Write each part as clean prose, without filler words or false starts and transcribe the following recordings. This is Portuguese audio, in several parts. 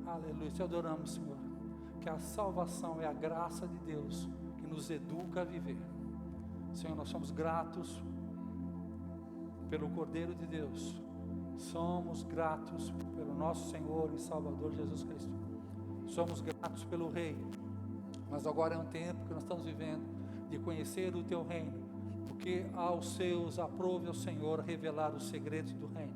Aleluia. Te adoramos, Senhor. Que a salvação é a graça de Deus que nos educa a viver. Senhor, nós somos gratos pelo Cordeiro de Deus. Somos gratos pelo nosso Senhor e Salvador Jesus Cristo. Somos gratos pelo Rei. Mas agora é um tempo que nós estamos vivendo de conhecer o Teu reino, porque aos seus aprove o Senhor revelar os segredos do reino.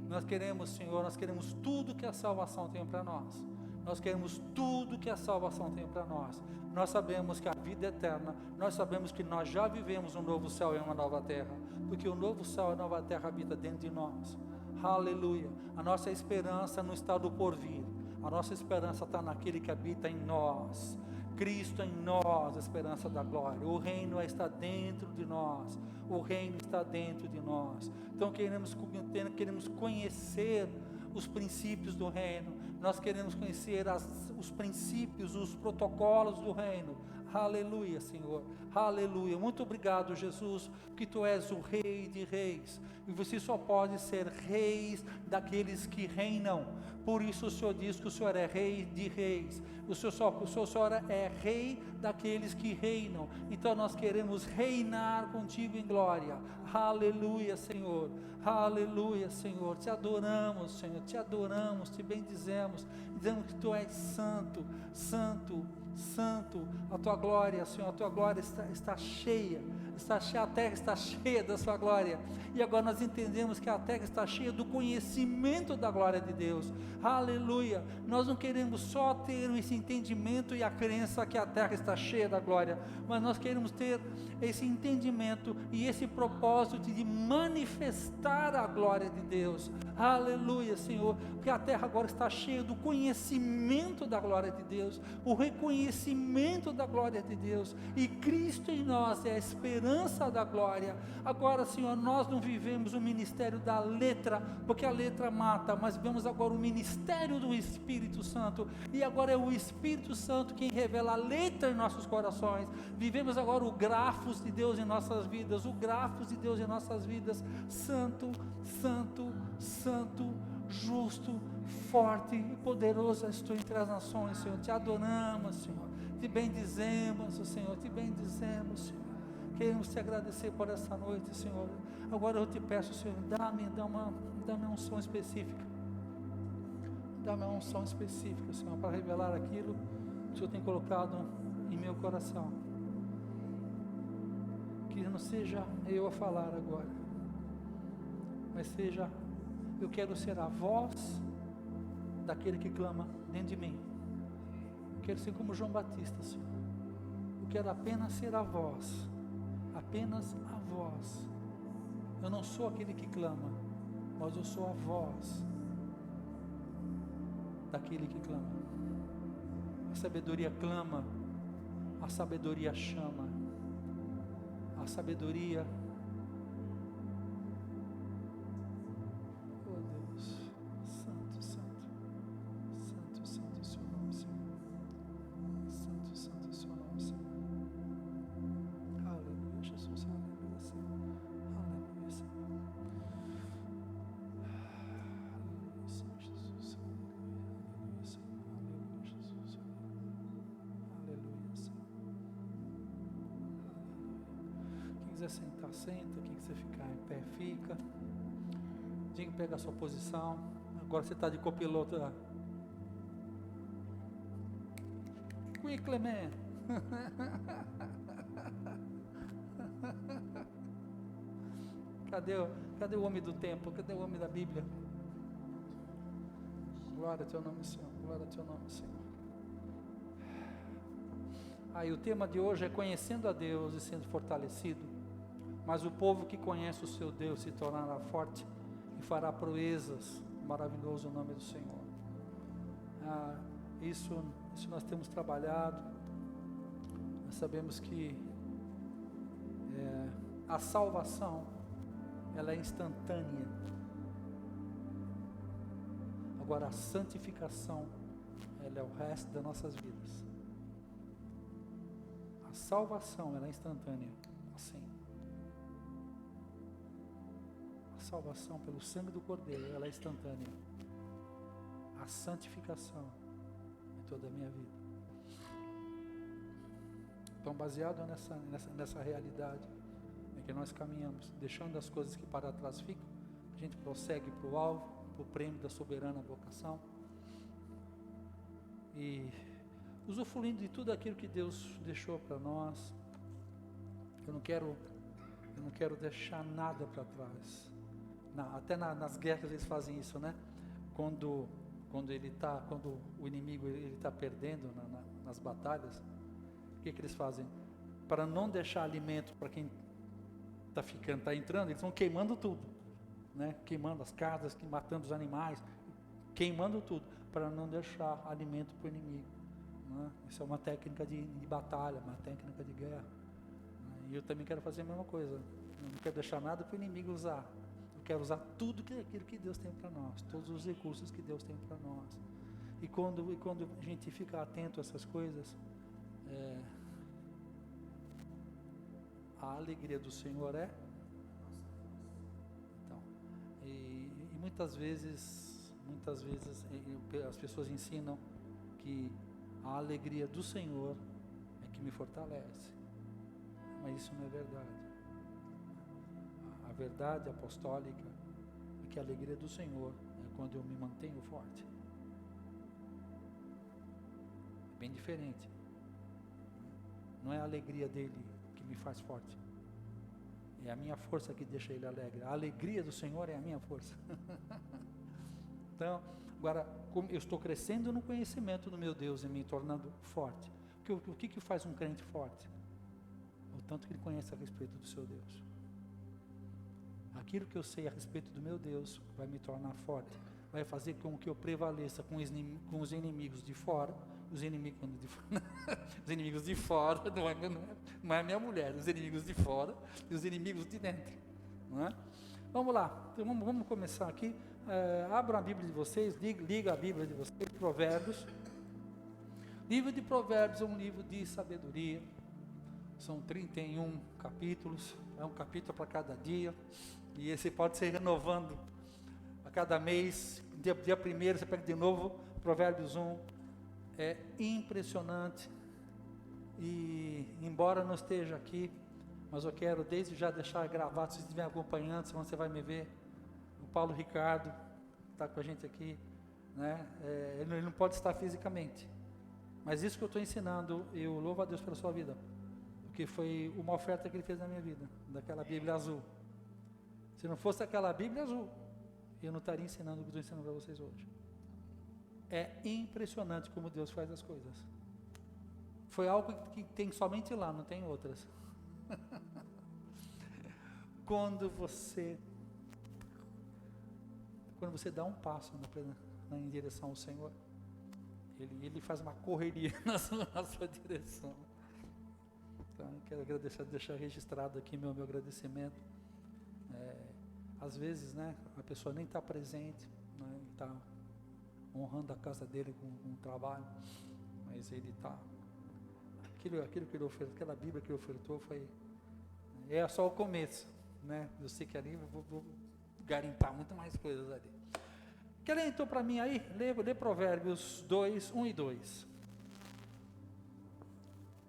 Nós queremos, Senhor, nós queremos tudo que a salvação tem para nós. Nós queremos tudo que a salvação tem para nós. Nós sabemos que a vida é eterna, nós sabemos que nós já vivemos um novo céu e uma nova terra, porque o novo céu e a nova terra habita dentro de nós. Aleluia. A nossa esperança não está do porvir, a nossa esperança está naquele que habita em nós. Cristo em nós, a esperança da glória. O reino está dentro de nós. O reino está dentro de nós. Então queremos conhecer os princípios do reino. Nós queremos conhecer os princípios, os protocolos do reino. Aleluia, Senhor. Aleluia. Muito obrigado, Jesus, que Tu és o Rei de Reis. E você só pode ser reis daqueles que reinam. Por isso o Senhor diz que o Senhor é Rei de Reis. O Senhor é Rei daqueles que reinam. Então nós queremos reinar contigo em glória. Aleluia, Senhor. Aleluia, Senhor. Te adoramos, Senhor. Te adoramos, te bendizemos. Dizemos que Tu és santo, santo, santo. A Tua glória, Senhor, a Tua glória está cheia. A terra está cheia da Sua glória. E agora nós entendemos que a terra está cheia do conhecimento da glória de Deus. Aleluia. Nós não queremos só ter esse entendimento e a crença que a terra está cheia da glória, mas nós queremos ter esse entendimento e esse propósito de manifestar a glória de Deus. Aleluia, Senhor, porque a terra agora está cheia do conhecimento da glória de Deus, o reconhecimento da glória de Deus, e Cristo em nós é a esperança da glória. Agora, Senhor, nós não vivemos o ministério da letra, porque a letra mata, mas vivemos agora o ministério do Espírito Santo, e agora é o Espírito Santo quem revela a letra em nossos corações. Vivemos agora o grafos de Deus em nossas vidas, o grafos de Deus em nossas vidas. Santo, santo, santo, justo, forte e poderoso és Tu entre as nações, Senhor. Te adoramos, Senhor. Te bendizemos, Senhor. Te bendizemos, Senhor. Queremos Te agradecer por essa noite, Senhor. Agora eu Te peço, Senhor, dá-me uma unção específica. Dá-me uma unção específica, Senhor, para revelar aquilo que o Senhor tem colocado em meu coração. Que não seja eu a falar agora, mas seja, eu quero ser a voz daquele que clama dentro de mim. Eu quero ser como João Batista, Senhor. Eu quero apenas ser a voz, apenas a voz. Eu não sou aquele que clama, mas eu sou a voz daquele que clama. A sabedoria clama, a sabedoria chama, a sabedoria, oh Deus, santo, santo, santo, santo é o Seu nome, Senhor. Santo, santo é o Seu nome, Senhor. Aleluia, Jesus, aleluia, Senhor. Aleluia, Senhor. Aleluia, Senhor Jesus, aleluia, Senhor. Aleluia, Jesus, aleluia, Senhor. Quem quiser sentar, senta. Quem quiser ficar em pé, fica. Quem pega a sua posição. Agora você está de copiloto. Clement. Cadê o homem do tempo? Cadê o homem da Bíblia? Glória ao Teu nome, Senhor. Glória ao Teu nome, Senhor. Aí o tema de hoje é conhecendo a Deus e sendo fortalecido. Mas o povo que conhece o seu Deus se tornará forte e fará proezas. Maravilhoso o nome do Senhor. Isso nós temos trabalhado. Nós sabemos que a salvação, ela é instantânea. Agora a santificação, ela é o resto das nossas vidas. A salvação, ela é instantânea, assim. A salvação pelo sangue do Cordeiro, ela é instantânea. A santificação, toda a minha vida. Então, baseado nessa realidade, é que nós caminhamos, deixando as coisas que para trás ficam, a gente prossegue para o alvo, para o prêmio da soberana vocação, e usufruindo de tudo aquilo que Deus deixou para nós. Eu não quero deixar nada para trás. Até nas guerras eles fazem isso, né? Quando o inimigo está perdendo nas batalhas, o que eles fazem? Para não deixar alimento para quem está entrando, eles vão queimando tudo, né? Queimando as casas, matando os animais, queimando tudo, para não deixar alimento para o inimigo, né? Isso é uma técnica de batalha, uma técnica de guerra, né? E eu também quero fazer a mesma coisa. Eu não quero deixar nada para o inimigo usar. Eu quero usar tudo aquilo que Deus tem para nós, todos os recursos que Deus tem para nós. E quando a gente fica atento a essas coisas, a alegria do Senhor é. Então, e muitas vezes as pessoas ensinam que a alegria do Senhor é que me fortalece, mas isso não é verdade. A verdade apostólica é que a alegria do Senhor é quando eu me mantenho forte. É bem diferente. Não é a alegria dele que me faz forte, é a minha força que deixa ele alegre. A alegria do Senhor é a minha força. Então, agora, como eu estou crescendo no conhecimento do meu Deus e me tornando forte, o que faz um crente forte? O tanto que ele conhece a respeito do seu Deus. Aquilo que eu sei a respeito do meu Deus vai me tornar forte, vai fazer com que eu prevaleça com os inimigos de fora. Os inimigos de fora não é minha mulher, os inimigos de fora e os inimigos de dentro, não é? Vamos lá, então vamos começar aqui. Abra a Bíblia de vocês, liga a Bíblia de vocês, Provérbios. Livro de Provérbios é um livro de sabedoria, são 31 capítulos, é um capítulo para cada dia, e esse pode ser renovando a cada mês. Dia 1º você pega de novo Provérbios 1. É impressionante, e embora não esteja aqui, mas eu quero desde já deixar gravado, se vocês estiverem acompanhando, senão você vai me ver, o Paulo Ricardo está com a gente aqui, né? Ele não pode estar fisicamente, mas isso que eu estou ensinando, eu louvo a Deus pela sua vida, porque foi uma oferta que ele fez na minha vida, daquela Bíblia azul. Se não fosse aquela Bíblia azul, eu não estaria ensinando o que estou ensinando para vocês hoje. É impressionante como Deus faz as coisas. Foi algo que tem somente lá, não tem outras. Quando você dá um passo em direção ao Senhor, Ele faz uma correria na sua direção. Então, eu quero deixar registrado aqui meu agradecimento. Às vezes, né, a pessoa nem está presente, né, está honrando a casa dele com um trabalho, mas ele está, aquilo que ele ofertou, aquela Bíblia que ele ofertou é só o começo, né? Eu sei que ali vou garimpar muito mais coisas ali. Quer ler então para mim aí? Lê Provérbios 2, 1 e 2.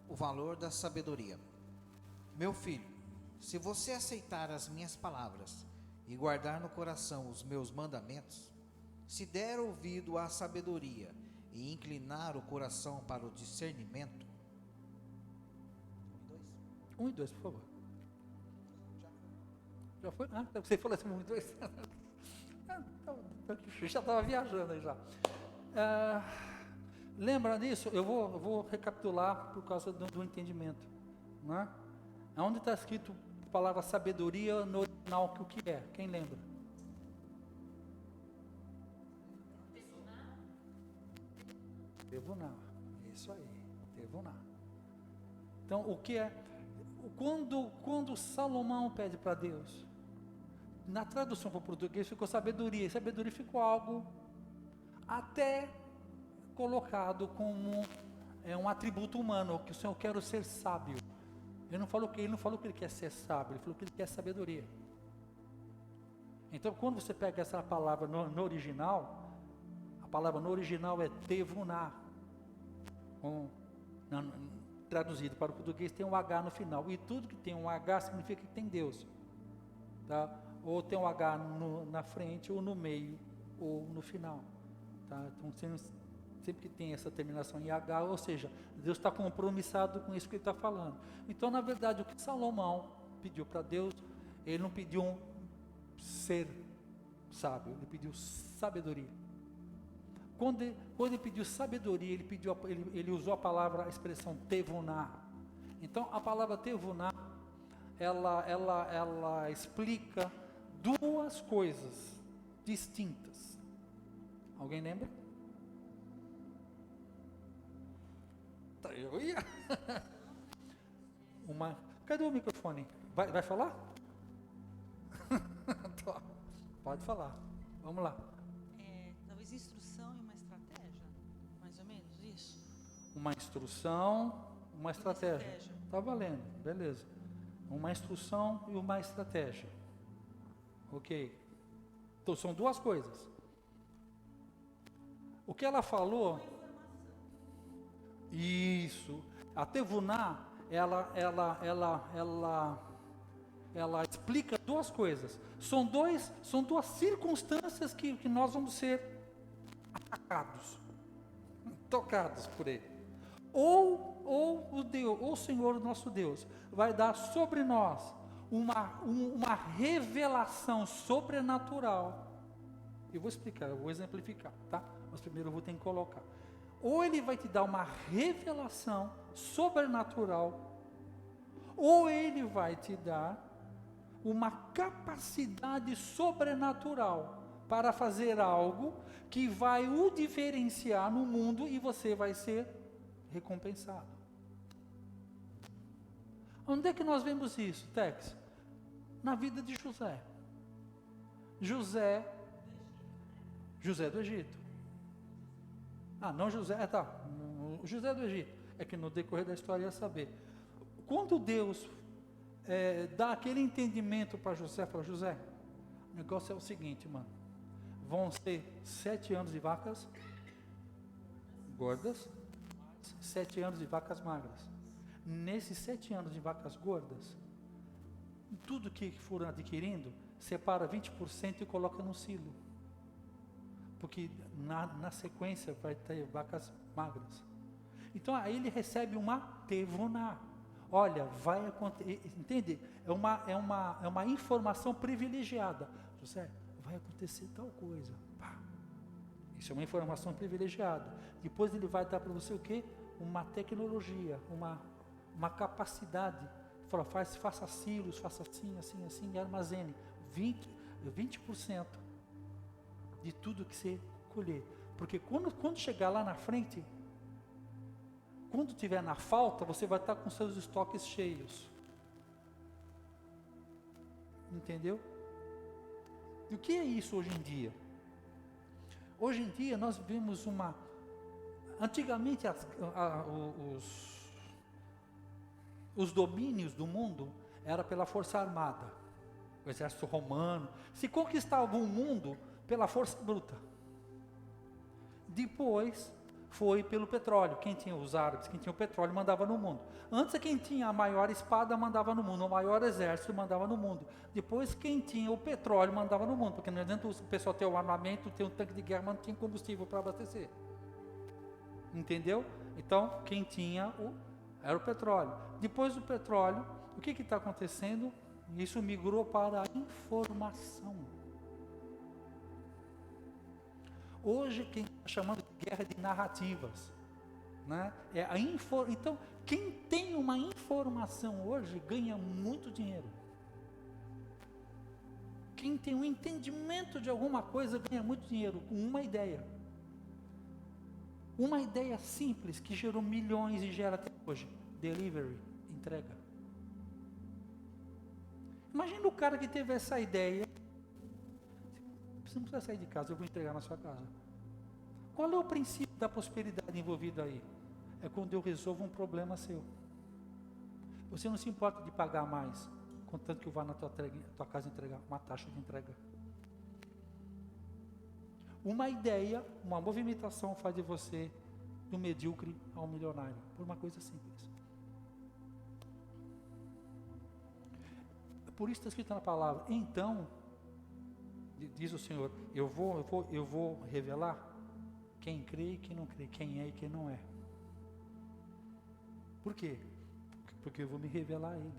O valor da sabedoria. Meu filho, se você aceitar as minhas palavras e guardar no coração os meus mandamentos, se der ouvido à sabedoria e inclinar o coração para o discernimento. 1 e 2, por favor. Já foi? Você falou assim, 1 e 2? Eu já estava viajando aí já. Lembra disso? Eu vou recapitular por causa do entendimento, né? Onde está escrito a palavra sabedoria no original, o que é? Quem lembra? Tevuná, isso aí, Tevuná. Então, o que é? Quando Salomão pede para Deus, na tradução para o português ficou sabedoria, e sabedoria ficou algo até colocado como um atributo humano, que o Senhor quer ser sábio. Ele não falou que ele quer ser sábio, ele falou que ele quer sabedoria. Então, quando você pega essa palavra no original, a palavra no original é Tevuná, Não, traduzido para o português, tem um H no final. E tudo que tem um H significa que tem Deus. Tá? Ou tem um H na frente, ou no meio, ou no final. Tá? Então, sempre que tem essa terminação em H, ou seja, Deus está compromissado com isso que ele está falando. Então, na verdade, o que Salomão pediu para Deus, ele não pediu ser sábio, ele pediu sabedoria. Quando ele pediu sabedoria, ele usou a expressão tevuná. Então, a palavra tevuná, ela explica duas coisas distintas. Alguém lembra? Eu ia. Cadê o microfone? Vai falar? Pode falar. Vamos lá. Talvez instrução e uma estratégia, mais ou menos isso. Uma instrução, uma estratégia. Tá valendo, beleza. Uma instrução e uma estratégia. Ok. Então são duas coisas. O que ela falou? Isso. A tevuná, ela explica duas coisas. São duas circunstâncias que nós vamos ser atacados, tocados por ele. Ou o Senhor nosso Deus vai dar sobre nós uma revelação sobrenatural. Eu vou explicar, eu vou exemplificar, tá? Mas primeiro eu vou ter que colocar. Ou ele vai te dar uma revelação sobrenatural, ou ele vai te dar uma capacidade sobrenatural para fazer algo que vai o diferenciar no mundo e você vai ser recompensado. Onde é que nós vemos isso, Tex? Na vida de José. José do Egito. Não José, José do Egito. É que no decorrer da história ia saber. Quando Deus dá aquele entendimento para José, fala, José, o negócio é o seguinte, mano. Vão ser 7 anos de vacas gordas, 7 anos de vacas magras. Nesses 7 anos de vacas gordas, tudo que foram adquirindo, separa 20% e coloca no silo. Porque na sequência vai ter vacas magras. Então aí ele recebe uma tevuná. Olha, vai acontecer, entende? É uma informação privilegiada. José, vai acontecer tal coisa. Pá. Isso é uma informação privilegiada. Depois ele vai dar para você o quê? Uma tecnologia, uma capacidade. Fala, faça silos, faça assim, e armazene 20% de tudo que você colher. Porque quando chegar lá na frente, quando tiver na falta, você vai estar com seus estoques cheios. Entendeu? E o que é isso hoje em dia? Hoje em dia nós vivemos antigamente os domínios do mundo era pela força armada. O exército romano se conquistava o mundo pela força bruta. Depois foi pelo petróleo. Quem tinha os árabes, quem tinha o petróleo mandava no mundo. Antes quem tinha a maior espada mandava no mundo, o maior exército mandava no mundo. Depois quem tinha o petróleo mandava no mundo, porque não adianta o pessoal ter o armamento, ter um tanque de guerra, mas não tinha combustível para abastecer. Entendeu? Então quem tinha era o petróleo. Depois do petróleo, o que está acontecendo? Isso migrou para a informação. Hoje quem está chamando de guerra de narrativas, né? Então, quem tem uma informação hoje ganha muito dinheiro. Quem tem um entendimento de alguma coisa ganha muito dinheiro com uma ideia. Uma ideia simples que gerou milhões e gera até hoje. Delivery, entrega. Imagina o cara que teve essa ideia. Você não precisa sair de casa, eu vou entregar na sua casa. Qual é o princípio da prosperidade envolvido aí? É quando eu resolvo um problema seu. Você não se importa de pagar mais, contanto que eu vá na tua casa entregar uma taxa de entrega. Uma ideia, uma movimentação faz de você do medíocre ao milionário, por uma coisa simples. Por isso está escrito na palavra, então, diz o Senhor, eu vou revelar quem crê e quem não crê, quem é e quem não é. Por quê? Porque eu vou me revelar a Ele.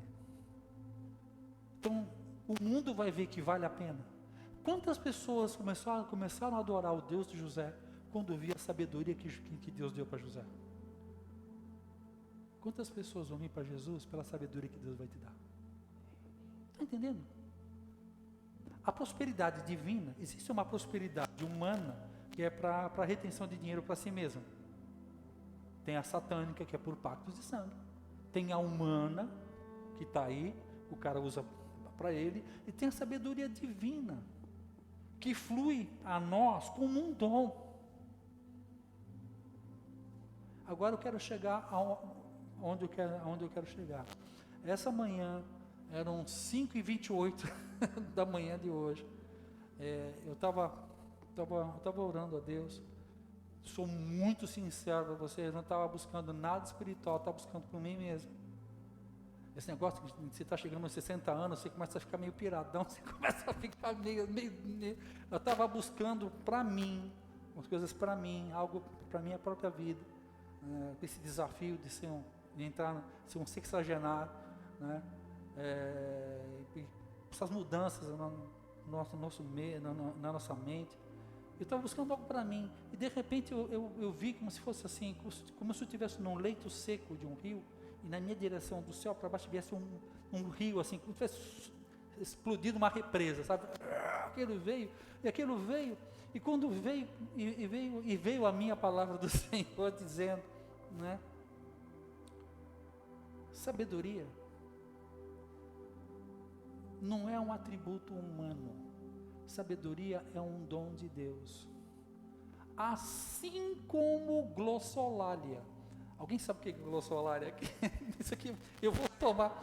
Então, o mundo vai ver que vale a pena. Quantas pessoas começaram a adorar o Deus de José quando viam a sabedoria que Deus deu para José? Quantas pessoas vão vir para Jesus pela sabedoria que Deus vai te dar? Está entendendo? A prosperidade divina, existe uma prosperidade humana que é para a retenção de dinheiro para si mesma. Tem a satânica, que é por pactos de sangue. Tem a humana, que está aí, o cara usa para ele. E tem a sabedoria divina, que flui a nós como um dom. Agora eu quero chegar onde eu quero chegar. Essa manhã, eram 5h28 da manhã de hoje. Eu estava orando a Deus. Sou muito sincero para vocês, não estava buscando nada espiritual, estava buscando por mim mesmo. Esse negócio de você está chegando aos 60 anos, você começa a ficar meio piradão, você começa a ficar meio eu estava buscando para mim, umas coisas para mim, algo para minha própria vida, esse desafio de ser ser um sexagenário, né? Essas mudanças na nossa mente. Eu estava buscando algo para mim, e de repente eu vi como se fosse assim, como se eu estivesse num leito seco de um rio, e na minha direção, do céu para baixo, tivesse um rio assim, como se tivesse explodido uma represa, sabe? Aquilo veio, e quando veio a minha palavra do Senhor dizendo, né? Sabedoria não é um atributo humano. Sabedoria é um dom de Deus. Assim como glossolalia. Alguém sabe o que é glossolalia? Isso aqui eu vou tomar.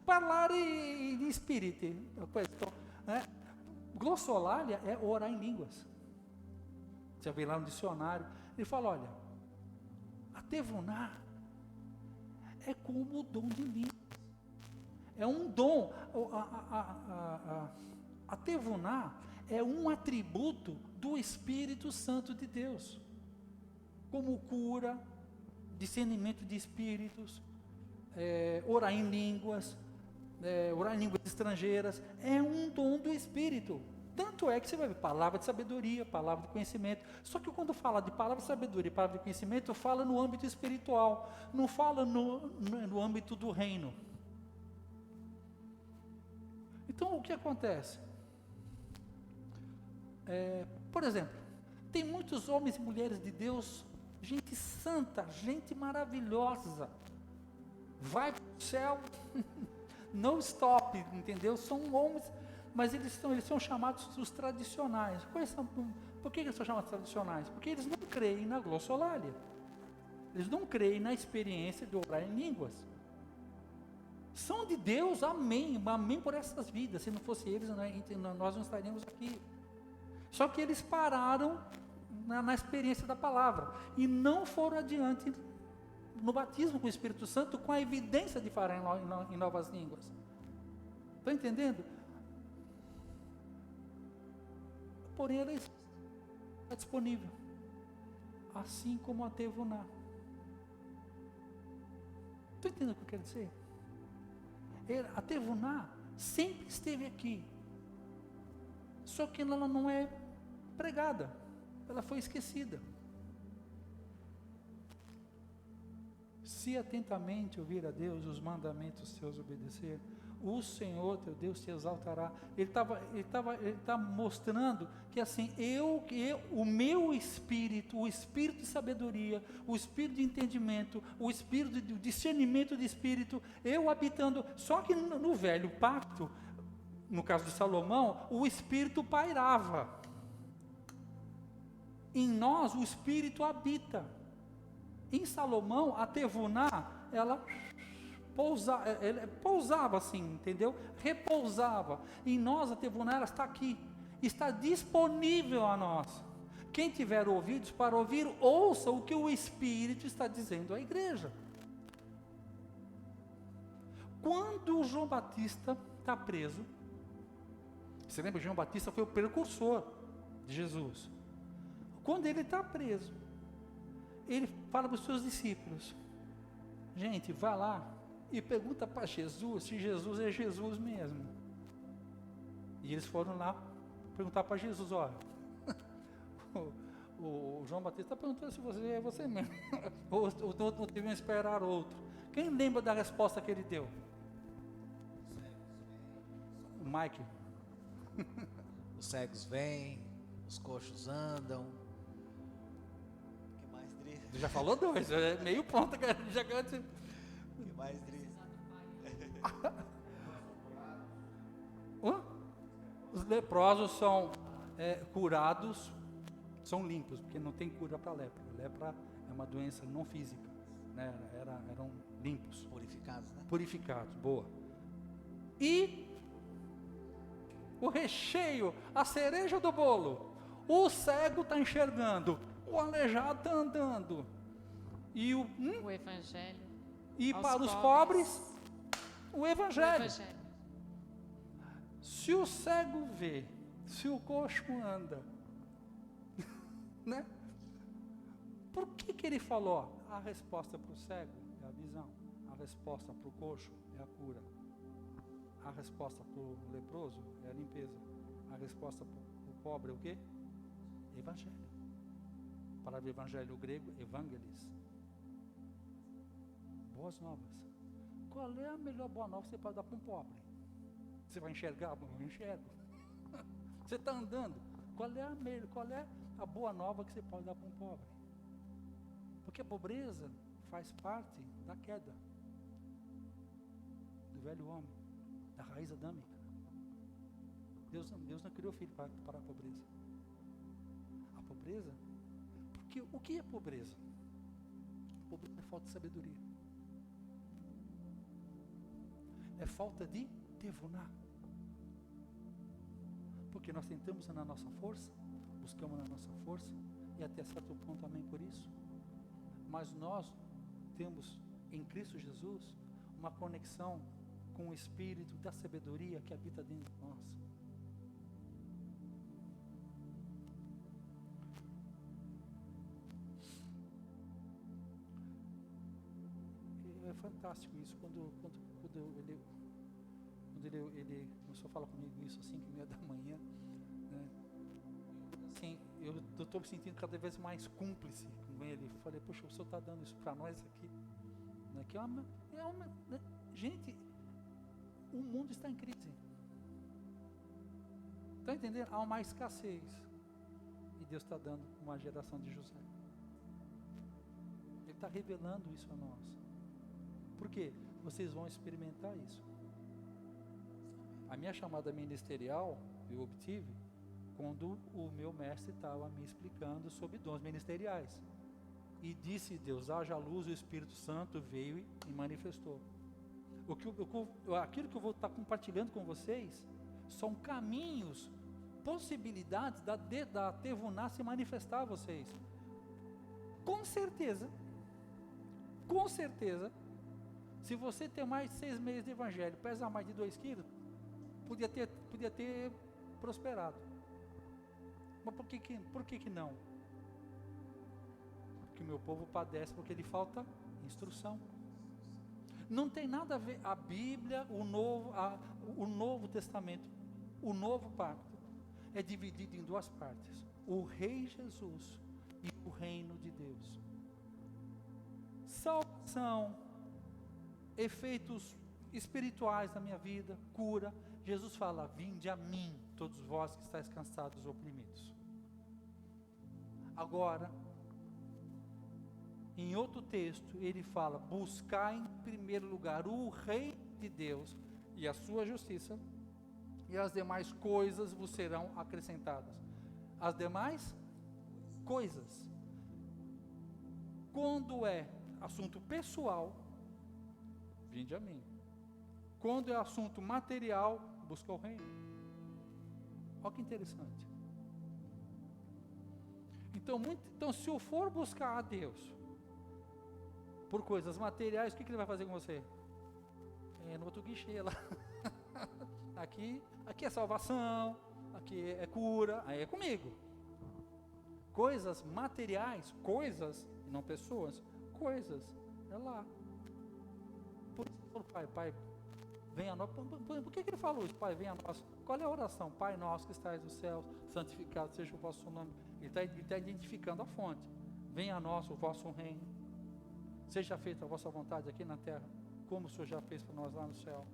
Parlare in spiriti. Glossolalia é orar em línguas. Você vê lá no dicionário. Ele fala, olha, atevunar é como o dom de línguas. É um dom. Atevunar é um atributo do Espírito Santo de Deus. Como cura, discernimento de espíritos, orar em línguas estrangeiras. É um dom do Espírito. Tanto é que você vai ver palavra de sabedoria, palavra de conhecimento. Só que quando fala de palavra de sabedoria, palavra de conhecimento, fala no âmbito espiritual, não fala no âmbito do reino. Então o que acontece? Por exemplo, tem muitos homens e mulheres de Deus, gente santa, gente maravilhosa, vai para o céu, não stop, entendeu? São homens, mas eles são chamados os tradicionais. Por que eles são chamados tradicionais? Porque eles não creem na glossolalia. Eles não creem na experiência de orar em línguas. São de Deus, amém, amém por essas vidas. Se não fosse eles, nós não estaríamos aqui. Só que eles pararam na experiência da palavra e não foram adiante no batismo com o Espírito Santo, com a evidência de falar em novas línguas. Estão entendendo? Porém, ela está disponível, assim como a Tevuná. Estão entendendo o que eu quero dizer? A Tevuná sempre esteve aqui, só que ela não é pregada, ela foi esquecida. Se atentamente ouvir a Deus, os mandamentos seus obedecer, o Senhor teu Deus te exaltará. Ele está mostrando que assim, o meu espírito, o espírito de sabedoria, o espírito de entendimento, o espírito de discernimento de espírito, eu habitando. Só que no velho pacto, no caso de Salomão, o espírito pairava. Em nós o espírito habita. Em Salomão, a Tevuná, ela pousava assim, entendeu? Repousava. Em nós a Tevuná, ela está aqui, está disponível a nós. Quem tiver ouvidos para ouvir, ouça o que o Espírito está dizendo à igreja. Quando o João Batista está preso, você lembra que João Batista foi o precursor de Jesus. Quando ele está preso, ele fala para os seus discípulos: gente, vá lá e pergunta para Jesus se Jesus é Jesus mesmo. E eles foram lá perguntar para Jesus: olha, o João Batista está perguntando se você é você mesmo, ou deviam esperar outro. Quem lembra da resposta que ele deu? O Mike. Os cegos vêm, os coxos andam. O que mais, Dri? Você já falou dois, é meio ponto, cara. Já O que mais, Dri? Os leprosos são curados, são limpos, porque não tem cura para lepra. Lepra é uma doença não física, né? Eram limpos. Purificados, né? Purificados, boa. E o recheio, a cereja do bolo, o cego está enxergando, o aleijado está andando, e O Evangelho. e aos para os pobres, o O Evangelho. Evangelho. Se o cego vê, se o coxo anda, né? Por que ele falou? A resposta para o cego é a visão, a resposta para o coxo é a cura, a resposta para o leproso é a limpeza, a resposta para o pobre é o quê? Evangelho. A palavra evangelho grego, evangelis. Boas novas. Qual é a melhor boa nova que você pode dar para um pobre? Você vai enxergar? Eu enxergo. Você está andando. Qual é a boa nova que você pode dar para um pobre? Porque a pobreza faz parte da queda do velho homem, da raiz adâmica. Deus não criou filho para a pobreza. A pobreza, porque o que é pobreza? Pobreza é falta de sabedoria. É falta de devonar. Porque nós tentamos na nossa força, buscamos na nossa força, e até certo ponto amém por isso. Mas nós temos em Cristo Jesus uma conexão com o Espírito da sabedoria que habita dentro de nós. É fantástico isso, quando ele começou a falar comigo isso às 5:30 da manhã, né? Assim, eu estou me sentindo cada vez mais cúmplice com ele. Falei, poxa, o senhor está dando isso para nós aqui, né? Que né? Gente, o mundo está em crise. Está entendendo? Há uma escassez, e Deus está dando uma geração de José. Ele está revelando isso a nós. Por quê? Vocês vão experimentar isso. A minha chamada ministerial eu obtive quando o meu mestre estava me explicando sobre dons ministeriais. E disse Deus, haja luz, o Espírito Santo veio e manifestou. Aquilo que eu vou estar compartilhando com vocês são caminhos, possibilidades da Tevuná se manifestar a vocês. Com certeza, se você ter mais de 6 meses de evangelho, pesa mais de 2 quilos, podia ter prosperado. Mas por que não? Porque o meu povo padece porque lhe falta instrução. Não tem nada a ver a Bíblia, o Novo Testamento, o Novo Pacto é dividido em 2 partes: o Rei Jesus e o Reino de Deus. Salvação, efeitos espirituais na minha vida, cura. Jesus fala, vinde a mim, todos vós que estáis cansados e oprimidos. Agora, em outro texto, ele fala, buscai em primeiro lugar o Rei de Deus e a sua justiça, e as demais coisas vos serão acrescentadas. As demais coisas. Quando é assunto pessoal, vinde a mim. Quando é assunto material, busca o reino. Olha que interessante. Então, se eu for buscar a Deus por coisas materiais, o que ele vai fazer com você? É no outro guichê lá. Aqui é salvação, aqui é cura, aí é comigo. Coisas materiais, coisas, não pessoas, coisas, é lá. Por isso ele falou, Pai, venha a nós. Por que ele falou isso? Pai, venha a nós. Qual é a oração? Pai nosso que estás nos céus, santificado seja o vosso nome. Ele está identificando a fonte. Venha a nós o vosso reino. Seja feita a vossa vontade aqui na terra, como o Senhor já fez para nós lá no céu.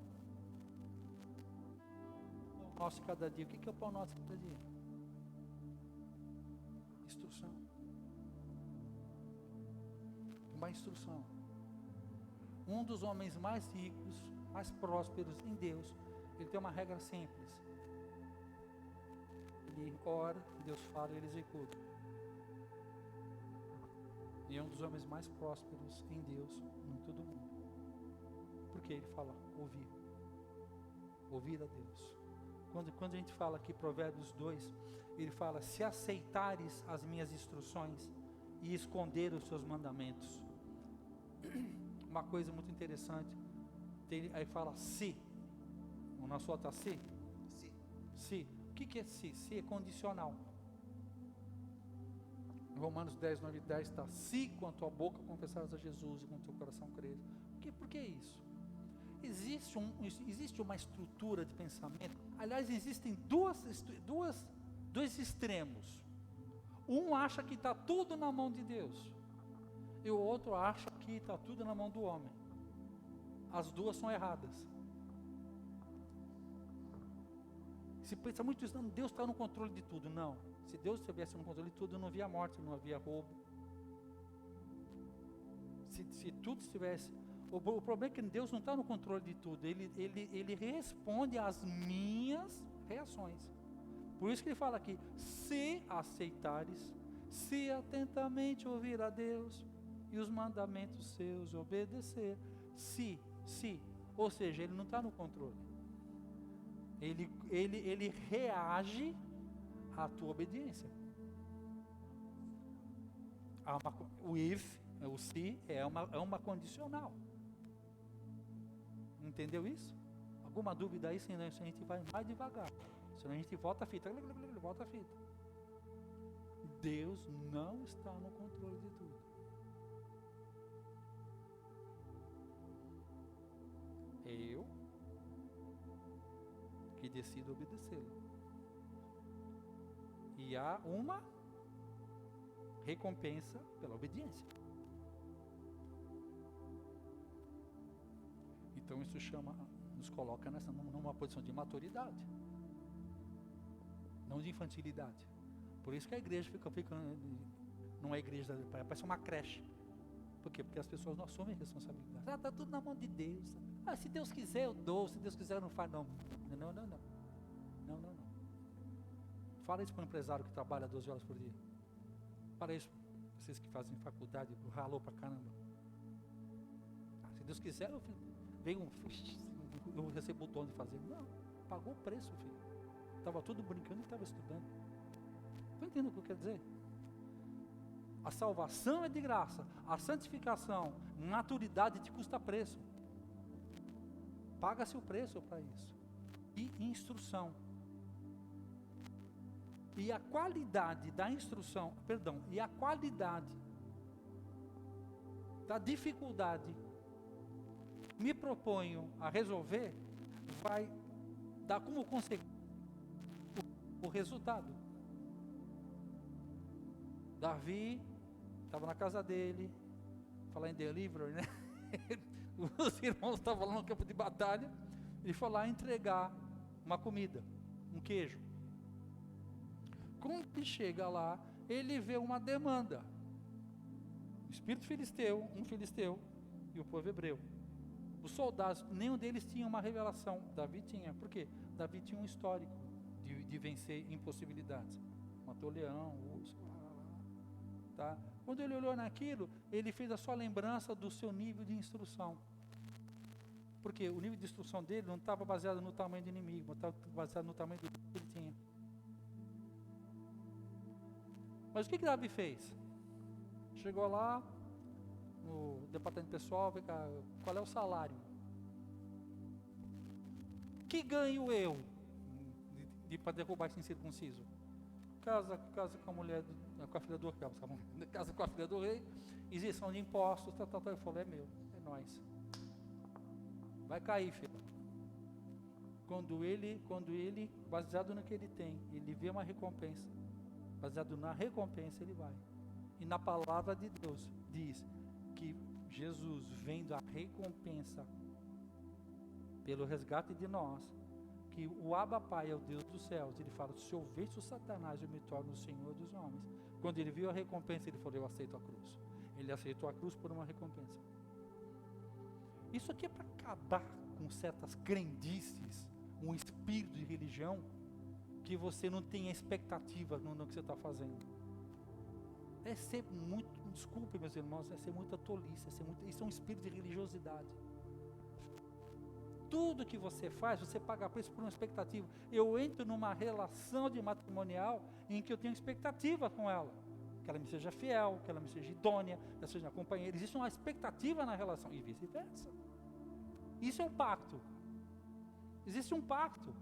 O pão nosso cada dia. O que é o pão nosso cada dia? Instrução. Uma instrução. Um dos homens mais ricos, mais prósperos em Deus, ele tem uma regra simples. Ele ora, Deus fala e ele executa. E é um dos homens mais prósperos em Deus, em todo mundo. Porque ele fala, ouvir. Ouvir a Deus. Quando a gente fala aqui, Provérbios 2, ele fala, se aceitares as minhas instruções e esconder os seus mandamentos. Uma coisa muito interessante, aí fala se. O nosso outro está se? Se. O que é se? Se é condicional. Romanos 10, 9 e 10 está, se com a tua boca confessares a Jesus e com o teu coração creres. Por que isso? Existe uma estrutura de pensamento. Aliás, existem dois extremos. Um acha que está tudo na mão de Deus, e o outro acha que está tudo na mão do homem. As duas são erradas. Se pensa muito isso, não, Deus está no controle de tudo. Não, se Deus estivesse no controle de tudo, não havia morte, não havia roubo. Se tudo estivesse... O problema é que Deus não está no controle de tudo. Ele responde às minhas reações. Por isso que ele fala aqui, se aceitares, se atentamente ouvir a Deus e os mandamentos seus obedecer. Se, ou seja, ele não está no controle. Ele reage à tua obediência. O if, o se, é uma condicional. Entendeu isso? Alguma dúvida aí? Senão a gente vai mais devagar. Senão a gente volta a fita. Volta a fita. Deus não está no controle de tudo. É eu que decido obedecê-lo. E há uma recompensa pela obediência. Então isso nos coloca numa posição de maturidade, não de infantilidade. Por isso que a igreja fica não é igreja, parece uma creche. Por quê? Porque as pessoas não assumem responsabilidade. Está tudo na mão de Deus. Se Deus quiser eu dou, se Deus quiser eu não faço. Não. Fala isso para um empresário que trabalha 12 horas por dia. Fala isso para vocês que fazem faculdade, ralou para caramba. Se Deus quiser eu recebo o dom de fazer. Não, pagou o preço, filho. Estava tudo brincando e estava estudando. Estou entendendo o que eu quero dizer? A salvação é de graça. A santificação, maturidade te custa preço. Paga-se o preço para isso. E instrução. E a qualidade da instrução, e a qualidade da dificuldade me proponho a resolver, vai dar como consequência o resultado. Davi estava na casa dele, falar em delivery, né? Os irmãos estavam lá no campo de batalha, ele foi lá entregar uma comida, um queijo. Quando ele chega lá, ele vê uma demanda. O espírito filisteu, um filisteu e o povo hebreu. Os soldados, nenhum deles tinha uma revelação. Davi tinha. Por quê? Davi tinha um histórico de vencer impossibilidades. Matou leão, urso, tá? Quando ele olhou naquilo, ele fez a sua lembrança do seu nível de instrução. Porque o nível de instrução dele não estava baseado no tamanho do inimigo, mas estava baseado no tamanho do que ele tinha. Mas o que Davi fez? Chegou lá no departamento pessoal, vê cá, qual é o salário? Que ganho eu para derrubar esse incircunciso? Casa com a mulher, com a filha do rei, casa com a filha do rei, isenção de impostos, tal. Ele falou, é meu, é nóis. Vai cair, filho. Quando ele, baseado no que ele tem, ele vê uma recompensa, baseado na recompensa, ele vai. E na palavra de Deus, diz que Jesus, vendo a recompensa pelo resgate de nós, que o Abba Pai é o Deus dos céus, ele fala, se eu venço o Satanás, eu me torno o Senhor dos homens. Quando ele viu a recompensa, ele falou, eu aceito a cruz. Ele aceitou a cruz por uma recompensa. Isso aqui é para acabar com certas crendices, um espírito de religião, que você não tem expectativa no que você está fazendo. É ser muito, desculpe meus irmãos, é ser muita tolice, isso é um espírito de religiosidade. Tudo que você faz, você paga preço por uma expectativa. Eu entro numa relação de matrimonial em que eu tenho expectativa com ela. Que ela me seja fiel, que ela me seja idônea, que ela seja minha companheira. Existe uma expectativa na relação e vice-versa. Isso é um pacto. Existe um pacto.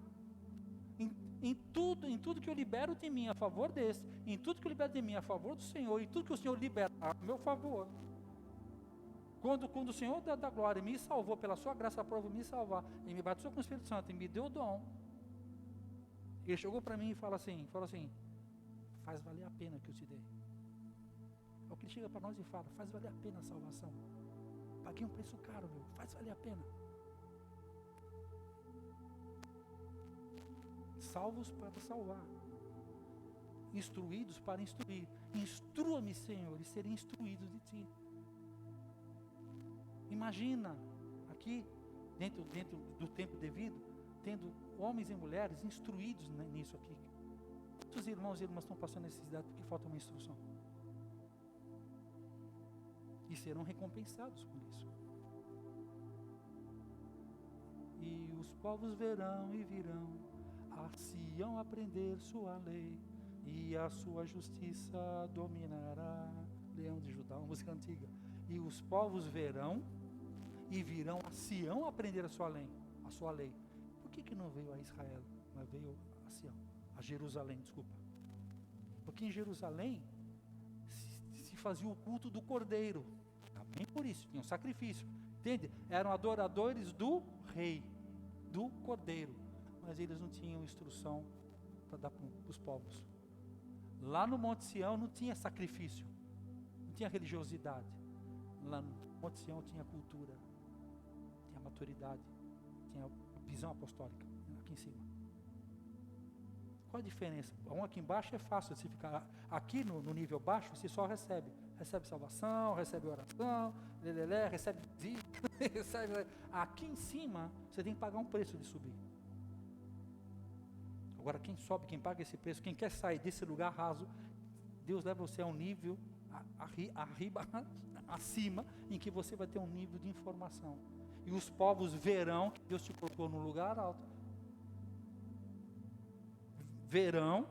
Em tudo que eu libero de mim a favor desse, em tudo que eu libero de mim a favor do Senhor, e tudo que o Senhor libera a meu favor. Quando o Senhor da glória me salvou, pela sua graça prova me salvar, e me batizou com o Espírito Santo, e me deu o dom, ele chegou para mim e falou assim, faz valer a pena que eu te dei. É o que ele chega para nós e fala, faz valer a pena a salvação. Paguei um preço caro, meu, faz valer a pena. Salvos para salvar, instruídos para instruir. Instrua-me, Senhor, e serei instruído de ti. Imagina, aqui, dentro do tempo devido, tendo homens e mulheres instruídos nisso aqui. Quantos irmãos e irmãs estão passando necessidade porque falta uma instrução? E serão recompensados por isso. E os povos verão e virão a Sião aprender sua lei, e a sua justiça dominará. Leão de Judá, uma música antiga. E os povos verão e virão a Sião aprender a sua lei. Por que não veio a Israel, mas veio a Sião, a Jerusalém, desculpa? Porque em Jerusalém se fazia o culto do Cordeiro. Também por isso, tinha um sacrifício. Entende? Eram adoradores do rei, do Cordeiro. Mas eles não tinham instrução para dar para os povos. Lá no Monte Sião não tinha sacrifício, não tinha religiosidade. Lá no Monte Sião tinha cultura, tinha maturidade, tinha visão apostólica, aqui em cima. Qual a diferença? Um aqui embaixo é fácil, você ficar aqui no nível baixo, você só recebe salvação, recebe oração, recebe vida, recebe. Aqui em cima, você tem que pagar um preço de subir. Agora quem sobe, quem paga esse preço, quem quer sair desse lugar raso, Deus leva você a um nível arriba, acima, em que você vai ter um nível de informação. E os povos verão que Deus te colocou no lugar alto. Verão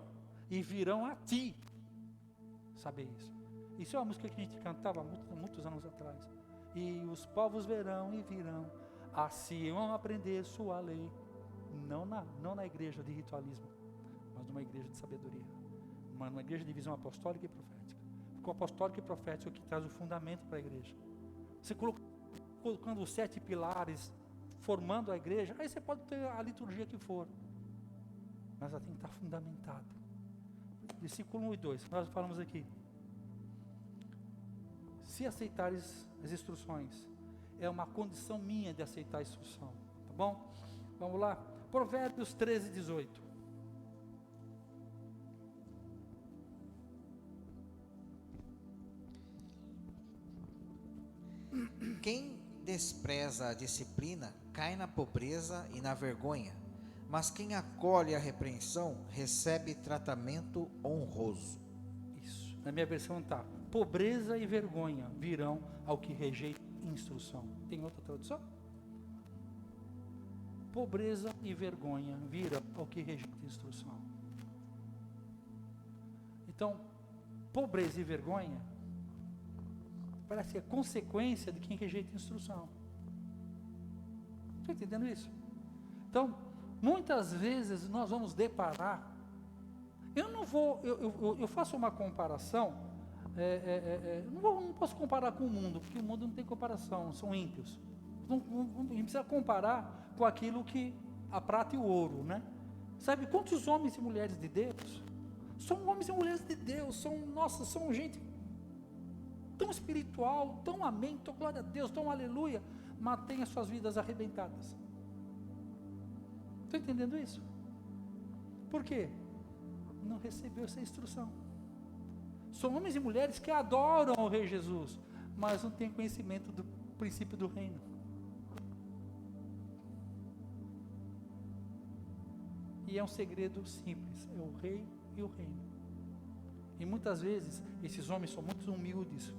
e virão a ti. Saber isso. Isso é uma música que a gente cantava muitos anos atrás. E os povos verão e virão a Sião aprender sua lei. Não na igreja de ritualismo, mas numa igreja de sabedoria, numa igreja de visão apostólica e profética. Porque o apostólico e profético é o que traz o fundamento para a igreja. Você colocando os 7 pilares, formando a igreja, aí você pode ter a liturgia que for, mas ela tem que estar fundamentada. Versículo 1 e 2, nós falamos aqui. Se aceitares as instruções, é uma condição minha de aceitar a instrução, tá bom? Vamos lá, Provérbios 13, 18. Quem despreza a disciplina cai na pobreza e na vergonha, mas quem acolhe a repreensão recebe tratamento honroso. Isso, na minha versão está: pobreza e vergonha virão ao que rejeita instrução. Tem outra tradução? Pobreza e vergonha virão ao que rejeita instrução. Então, pobreza e vergonha parece que é consequência de quem rejeita instrução. Está entendendo isso? Então, muitas vezes nós vamos deparar. Eu faço uma comparação. Não posso comparar com o mundo, porque o mundo não tem comparação, são ímpios. A gente precisa comparar com aquilo que a prata e o ouro, né? Sabe quantos homens e mulheres de Deus? São homens e mulheres de Deus, são gente tão espiritual, tão amém, tão glória a Deus, tão aleluia, mas tem as suas vidas arrebentadas. Estão entendendo isso? Por quê? Não recebeu essa instrução. São homens e mulheres que adoram o Rei Jesus, mas não têm conhecimento do princípio do reino. E é um segredo simples, é o rei e o reino. E muitas vezes, esses homens são muito humildes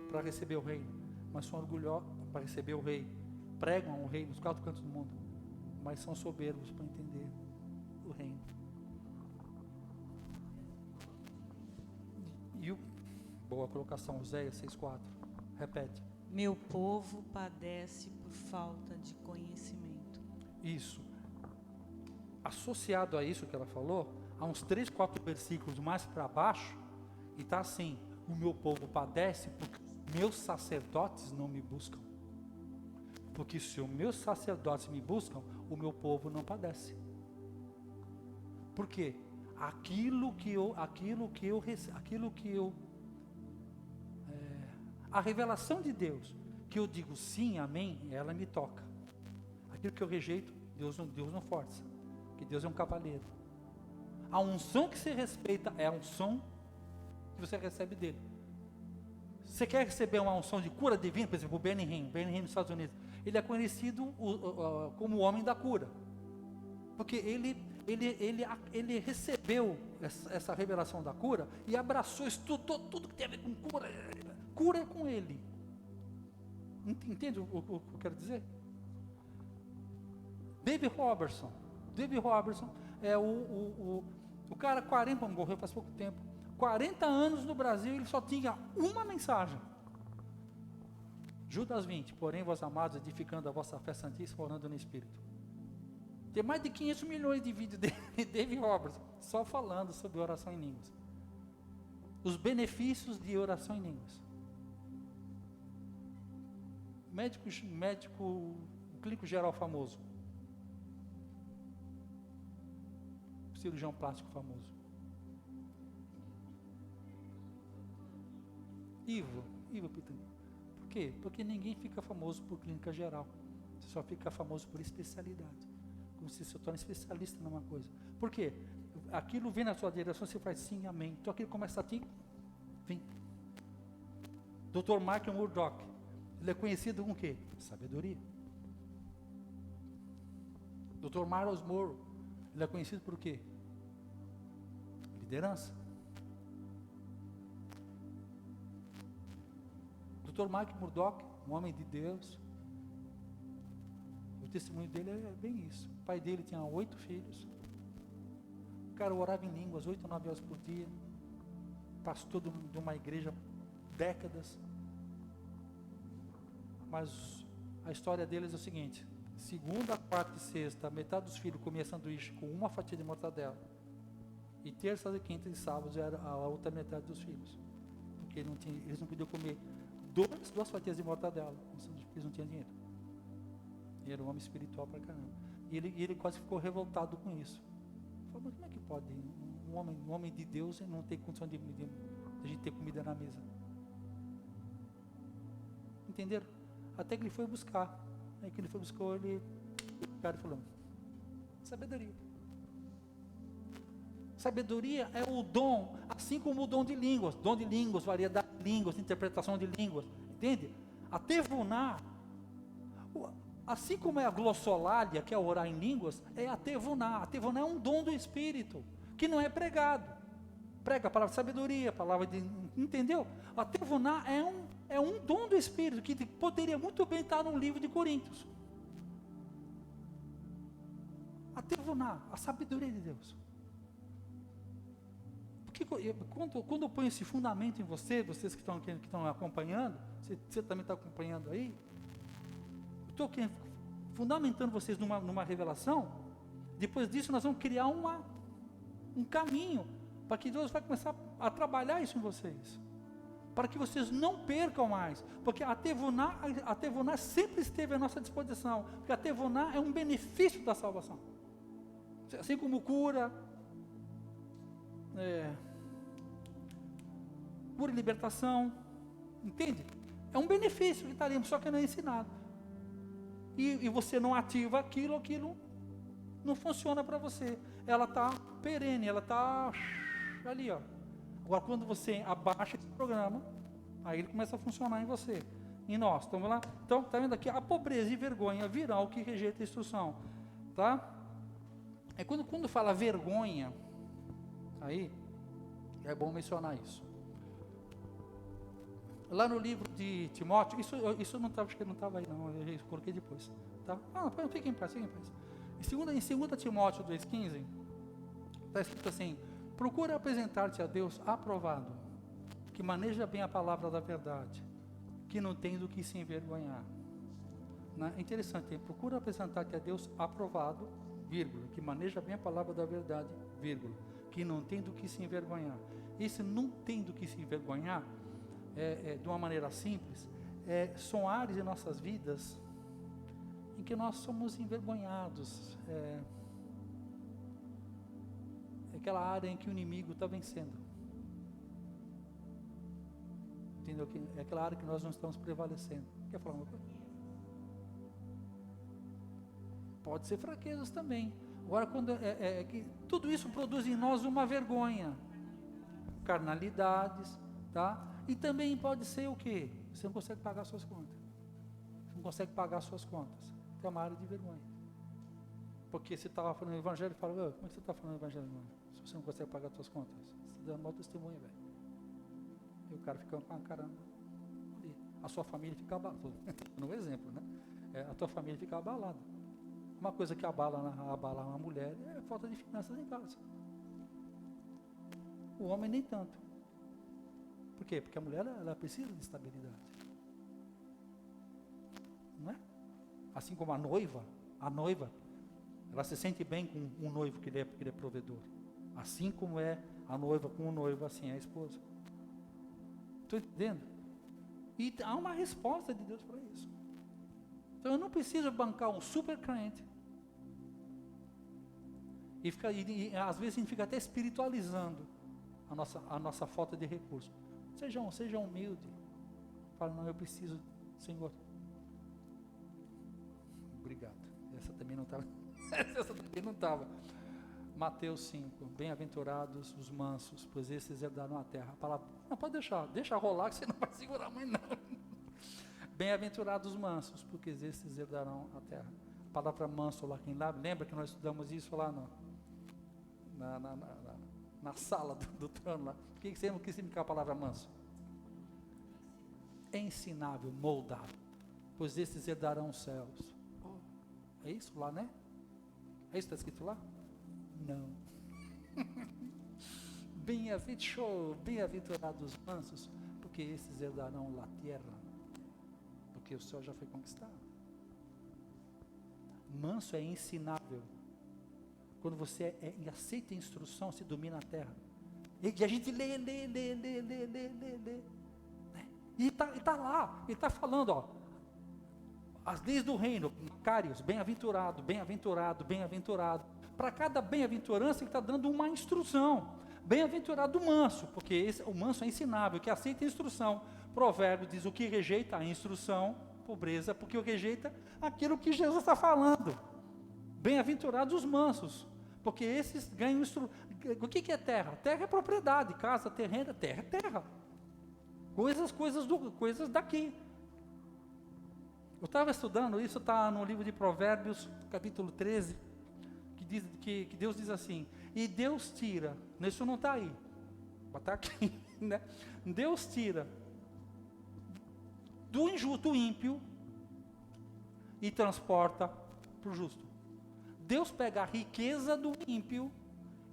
para receber o reino, mas são orgulhosos para receber o rei. Pregam o rei nos 4 cantos do mundo, mas são soberbos para entender o reino. Boa colocação, Oséias 6,4. Repete. Meu povo padece por falta de conhecimento. Isso. Associado a isso que ela falou, há uns 3, 4 versículos mais para baixo, e está assim: o meu povo padece porque meus sacerdotes não me buscam. Porque se os meus sacerdotes me buscam, o meu povo não padece. Por quê? A revelação de Deus, que eu digo sim, amém, ela me toca. Aquilo que eu rejeito, Deus não força, que Deus é um cavaleiro. A unção que você respeita é a unção que você recebe dele. Você quer receber uma unção de cura divina, por exemplo, o Benny Hinn nos Estados Unidos, ele é conhecido como o homem da cura, porque ele recebeu essa revelação da cura e abraçou, estudou tudo que tem a ver com cura. Cura é com ele. Entende o que eu quero dizer? David Robertson é o cara, morreu faz pouco tempo, 40 anos no Brasil, ele só tinha uma mensagem. Judas 20, porém vós amados, edificando a vossa fé santíssima, orando no Espírito. Tem mais de 500 milhões de vídeos de David Robertson, só falando sobre oração em línguas. Os benefícios de oração em línguas. Médico clínico geral famoso. Cirurgião plástico famoso. Ivo Pitangui. Por quê? Porque ninguém fica famoso por clínica geral. Você só fica famoso por especialidade. Como se você torna especialista numa coisa. Por quê? Aquilo vem na sua direção, você faz sim, amém. Então aquilo começa a ti, vem. Dr. Mark Murdock, ele é conhecido com o quê? Sabedoria. Dr. Miles Monroe, ele é conhecido por quê? Liderança. Dr. Mark Murdock, um homem de Deus, o testemunho dele é bem isso. O pai dele tinha 8 filhos. O cara orava em línguas 8 ou 9 horas por dia. Pastor de uma igreja décadas. Mas a história deles é o seguinte: segunda, quarta e sexta, metade dos filhos comia sanduíche com uma fatia de mortadela. E terça, e quinta e sábado era a outra metade dos filhos. Porque eles não podiam comer 2 fatias de mortadela, porque eles não tinham dinheiro. E era um homem espiritual pra caramba. E ele quase ficou revoltado com isso. Falou, mas como é que pode um homem de Deus não ter condição de a gente ter comida na mesa? Entenderam? Até que ele foi buscar. Aí que ele foi buscar, o cara falou: sabedoria. Sabedoria é o dom, assim como o dom de línguas, variedade de línguas, interpretação de línguas, entende? A tevuná, assim como é a glossolalia, que é orar em línguas, é a tevuná. A tevuná é um dom do Espírito, que não é pregado. Prega a palavra de sabedoria, a palavra de, entendeu? A tevuná é um dom do Espírito, que poderia muito bem estar no livro de Coríntios. A tevuná, a sabedoria de Deus. Porque quando eu ponho esse fundamento em vocês que estão acompanhando, você também está acompanhando aí, estou aqui fundamentando vocês numa revelação. Depois disso nós vamos criar um caminho para que Deus vai começar a trabalhar isso em vocês, para que vocês não percam mais, porque a Tevuná sempre esteve à nossa disposição, porque a Tevuná é um benefício da salvação, assim como cura e libertação, entende? É um benefício que está ali, só que não é ensinado, e você não ativa aquilo não funciona para você, ela está perene, ela está ali, ó. Agora, quando você abaixa esse programa, aí ele começa a funcionar em você, em nós. Então, vamos lá? Então, está vendo aqui? A pobreza e vergonha virão o que rejeita a instrução. Tá? É quando fala vergonha, aí, é bom mencionar isso. Lá no livro de Timóteo, isso não estava, acho que não estava aí, não, eu coloquei depois. Tá? Fiquem em paz, fiquem em paz. Em 2 Timóteo 2,15, está escrito assim: procura apresentar-te a Deus aprovado, que maneja bem a palavra da verdade, que não tem do que se envergonhar. É interessante, procura apresentar-te a Deus aprovado, vírgula, que maneja bem a palavra da verdade, vírgula, que não tem do que se envergonhar. Esse não tem do que se envergonhar, de uma maneira simples, são áreas em nossas vidas em que nós somos envergonhados, aquela área em que o inimigo está vencendo, entendeu? É aquela área que nós não estamos prevalecendo. Quer falar uma coisa? Pode ser fraquezas também. Agora, quando que tudo isso produz em nós uma vergonha, carnalidades, tá? E também pode ser o quê? Você não consegue pagar suas contas. Você não consegue pagar suas contas. É uma área de vergonha. Porque você estava falando o evangelho e fala: como é que você está falando o evangelho, irmão? Se você não consegue pagar suas contas, você está dando mau testemunho, velho. E o cara fica com a cara ali. A sua família fica abalada. No exemplo, né? A tua família fica abalada. Uma coisa que abala uma mulher é a falta de finanças em casa. O homem nem tanto. Por quê? Porque a mulher ela precisa de estabilidade. Não é? Assim como a noiva, ela se sente bem com um noivo que ele é provedor. Assim como é a noiva com o noivo, assim é a esposa. Estou entendendo? E há uma resposta de Deus para isso. Então eu não preciso bancar um super crente. E às vezes a gente fica até espiritualizando a nossa falta de recursos. Seja humilde. Fala: não, eu preciso, Senhor. Obrigado. Essa também não estava. Mateus 5. Bem-aventurados os mansos, pois esses herdarão a terra. A palavra, não, pode deixa rolar que você não vai segurar mais não. Bem-aventurados os mansos, porque esses herdarão a terra. A palavra manso lá, quem lembra que nós estudamos isso lá na sala do trono lá. O que significa a palavra manso? Ensinável, moldável, pois esses herdarão os céus. É isso lá, né? É isso que está escrito lá? Não. Bem-aventurados os mansos, porque esses herdarão a terra, porque o céu já foi conquistado. Manso é ensinável. Quando você aceita a instrução, se domina a terra. E a gente lê. E está lá, ele está falando, ó, as leis do reino, Macários, bem-aventurado. Para cada bem-aventurança, ele está dando uma instrução. Bem-aventurado o manso, porque o manso é ensinável, que aceita a instrução. Provérbio diz: o que rejeita a instrução, pobreza, porque o rejeita aquilo que Jesus está falando. Bem-aventurados os mansos, porque esses ganham instrução. O que é terra? Terra é propriedade, casa, terreno, terra é terra. Coisas daqui. Eu estava estudando, isso está no livro de Provérbios, capítulo 13, que Deus diz assim: e Deus tira, isso não está aí, mas está aqui, né? Deus tira do injusto, ímpio, e transporta para o justo. Deus pega a riqueza do ímpio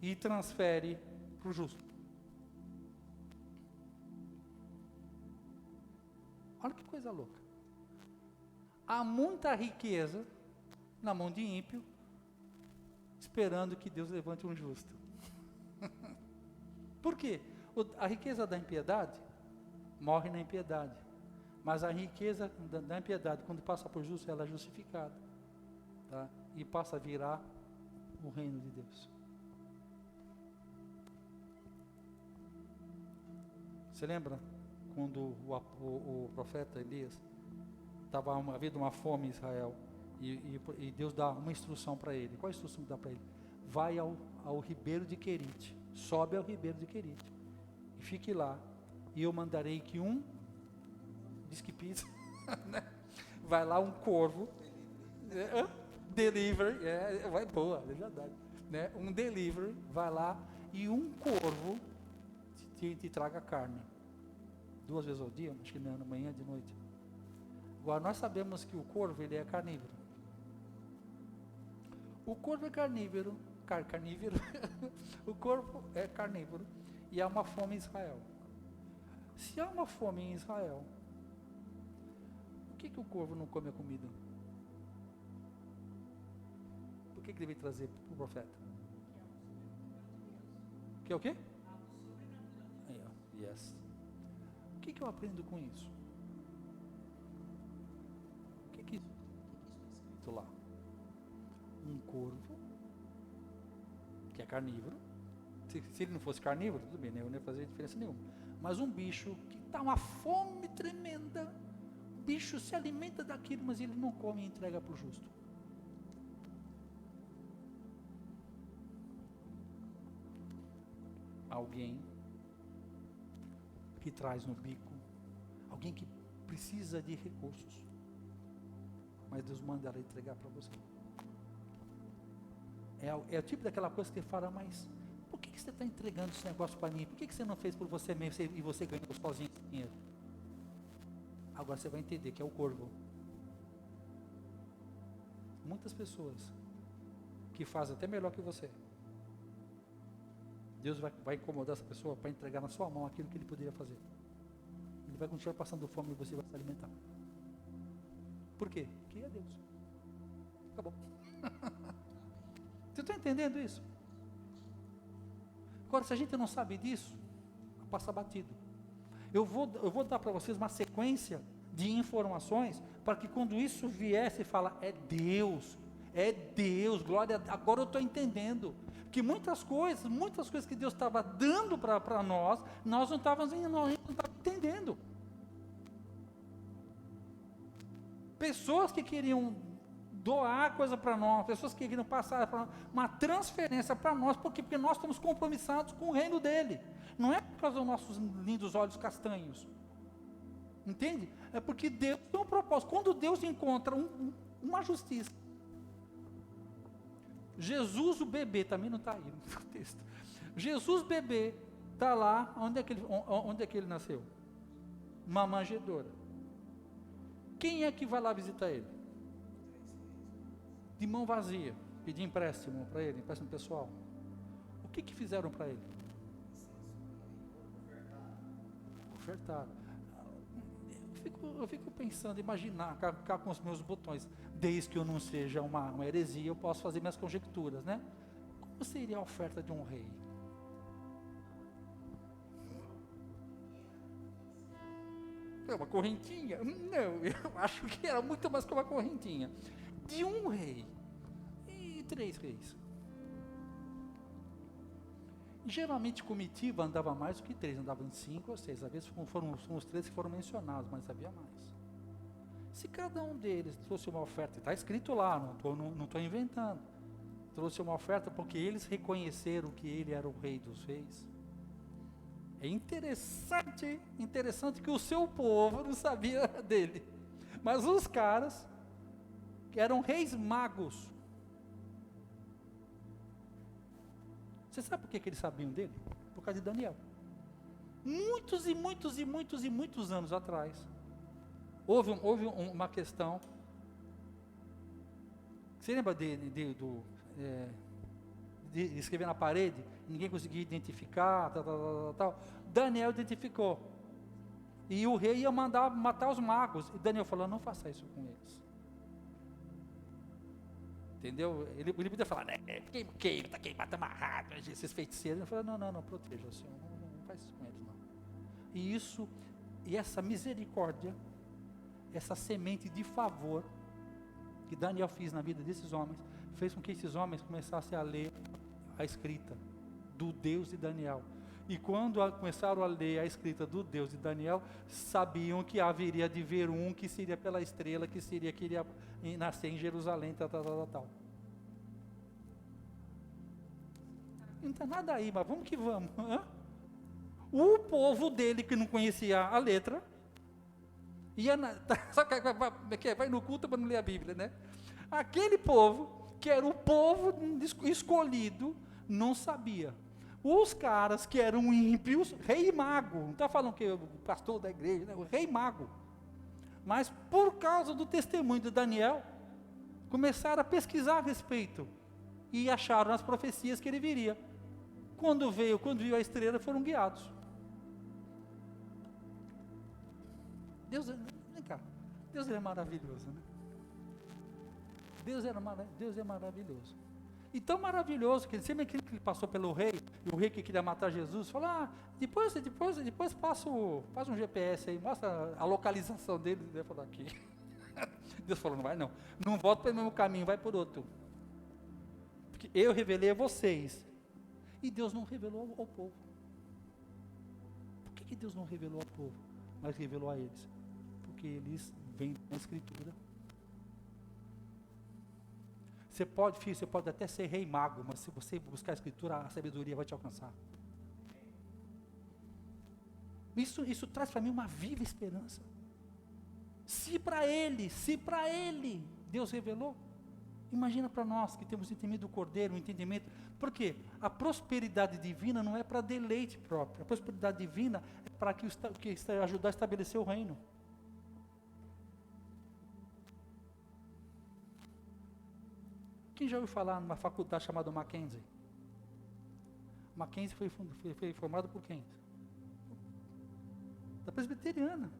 e transfere para o justo. coisa louca. Há muita riqueza na mão de ímpio, esperando que Deus levante um justo. Por quê? A riqueza da impiedade morre na impiedade. Mas a riqueza da impiedade, quando passa por justo, ela é justificada. Tá? E passa a virar o reino de Deus. Você lembra quando o profeta Elias estava havendo uma fome em Israel e Deus dá uma instrução para ele? Qual a instrução que dá para ele? Vai ao ribeiro de Querite, sobe ao ribeiro de Querite e fique lá, e eu mandarei que diz que pisa, né? Vai lá um corvo, delivery, vai boa, é verdade, né? Um delivery, vai lá e um corvo te traga carne, 2 vezes ao dia, acho que não, na manhã, de noite. Agora nós sabemos que o corvo, ele é carnívoro. O corvo é carnívoro, carnívoro, o corvo é carnívoro, e há uma fome em Israel. Se há uma fome em Israel, por que o corvo não come a comida? Por que ele veio trazer para o profeta? Que é o quê? Aí, ó, yes. O que eu aprendo com isso? O que está escrito lá? Um corvo, que é carnívoro. Se ele não fosse carnívoro, tudo bem, né? Não ia fazer diferença nenhuma. Mas um bicho que está uma fome tremenda, o bicho se alimenta daquilo, mas ele não come e entrega para o justo. Alguém que traz no bico, alguém que precisa de recursos, mas Deus manda ela entregar para você. É o tipo daquela coisa que você fala, mas por que você está entregando esse negócio para mim? Por que você não fez por você mesmo e você ganhou sozinho esse dinheiro? Agora você vai entender que é o corvo. Muitas pessoas que fazem até melhor que você, Deus vai incomodar essa pessoa para entregar na sua mão aquilo que ele poderia fazer. Ele vai continuar passando fome e você vai se alimentar. Por quê? Porque é Deus. Acabou. Você está entendendo isso? Agora, se a gente não sabe disso, passa batido. Eu vou dar para vocês uma sequência de informações para que quando isso vier, você fala, é Deus, glória a Deus. Agora eu estou entendendo. Que muitas coisas que Deus estava dando para nós não estávamos entendendo. Pessoas que queriam doar coisa para nós, pessoas que queriam passar uma transferência para nós, porque nós estamos compromissados com o reino dele. Não é por causa dos nossos lindos olhos castanhos. Entende? É porque Deus tem um propósito. Quando Deus encontra uma justiça, Jesus o bebê, também não está aí no texto. Jesus bebê está lá, onde é que ele nasceu? Uma manjedoura. Quem é que vai lá visitar ele? De mão vazia, pedir empréstimo para ele, empréstimo pessoal. O que fizeram para ele? Ofertaram. Eu fico pensando, imaginar, ficar com os meus botões, desde que eu não seja uma heresia, eu posso fazer minhas conjecturas, né? Como seria a oferta de um rei? É uma correntinha? Não, eu acho que era muito mais que uma correntinha. De um rei e 3 reis. Geralmente comitiva andava mais do que 3, andava em 5 ou 6, às vezes foram os 3 que foram mencionados, mas havia mais. Se cada um deles trouxe uma oferta, está escrito lá, não estou inventando, trouxe uma oferta porque eles reconheceram que ele era o rei dos reis. É interessante que o seu povo não sabia dele, mas os caras, que eram reis magos, você sabe por que eles sabiam dele? Por causa de Daniel. Muitos anos atrás, houve uma questão. Você lembra de escrever na parede? Ninguém conseguia identificar, tal. Daniel identificou. E o rei ia mandar matar os magos. E Daniel falou, não faça isso com eles. Entendeu? Ele podia falar, né, queima, tá queimado, tá amarrado, esses feiticeiros. Ele falou, não, proteja o Senhor, não faz isso com eles, não. E isso, e essa misericórdia, essa semente de favor, que Daniel fez na vida desses homens, fez com que esses homens começassem a ler a escrita do Deus de Daniel. E quando começaram a ler a escrita do Deus de Daniel, sabiam que haveria de ver um que seria pela estrela, que iria nascer em Jerusalém, tal. Não está nada aí, mas vamos que vamos. O povo dele, que não conhecia a letra, sabe que vai no culto para não ler a Bíblia, né? Aquele povo, que era o povo escolhido, não sabia. Os caras que eram ímpios, rei mago, não está falando que o pastor da igreja, né? O rei mago. Mas por causa do testemunho de Daniel, começaram a pesquisar a respeito e acharam as profecias que ele viria. Quando viu a estrela, foram guiados. Deus é maravilhoso, né? Deus é maravilhoso. E tão maravilhoso que sempre que ele passou pelo rei, e o rei que queria matar Jesus, falou, depois passa um GPS aí, mostra a localização dele. Ele falou, aqui. Deus falou, não vai não. Não volta pelo mesmo caminho, vai por outro. Porque eu revelei a vocês. E Deus não revelou ao povo. Por que Deus não revelou ao povo, mas revelou a eles? Porque eles vêm da Escritura. Você pode até ser rei mago, mas se você buscar a Escritura, a sabedoria vai te alcançar. Isso traz para mim uma viva esperança. Se para ele Deus revelou, imagina para nós que temos entendimento do Cordeiro, um entendimento. Por quê? A prosperidade divina não é para deleite próprio. A prosperidade divina é para ajudar a estabelecer o reino. Quem já ouviu falar numa faculdade chamada Mackenzie? Mackenzie foi formado por quem? Da presbiteriana.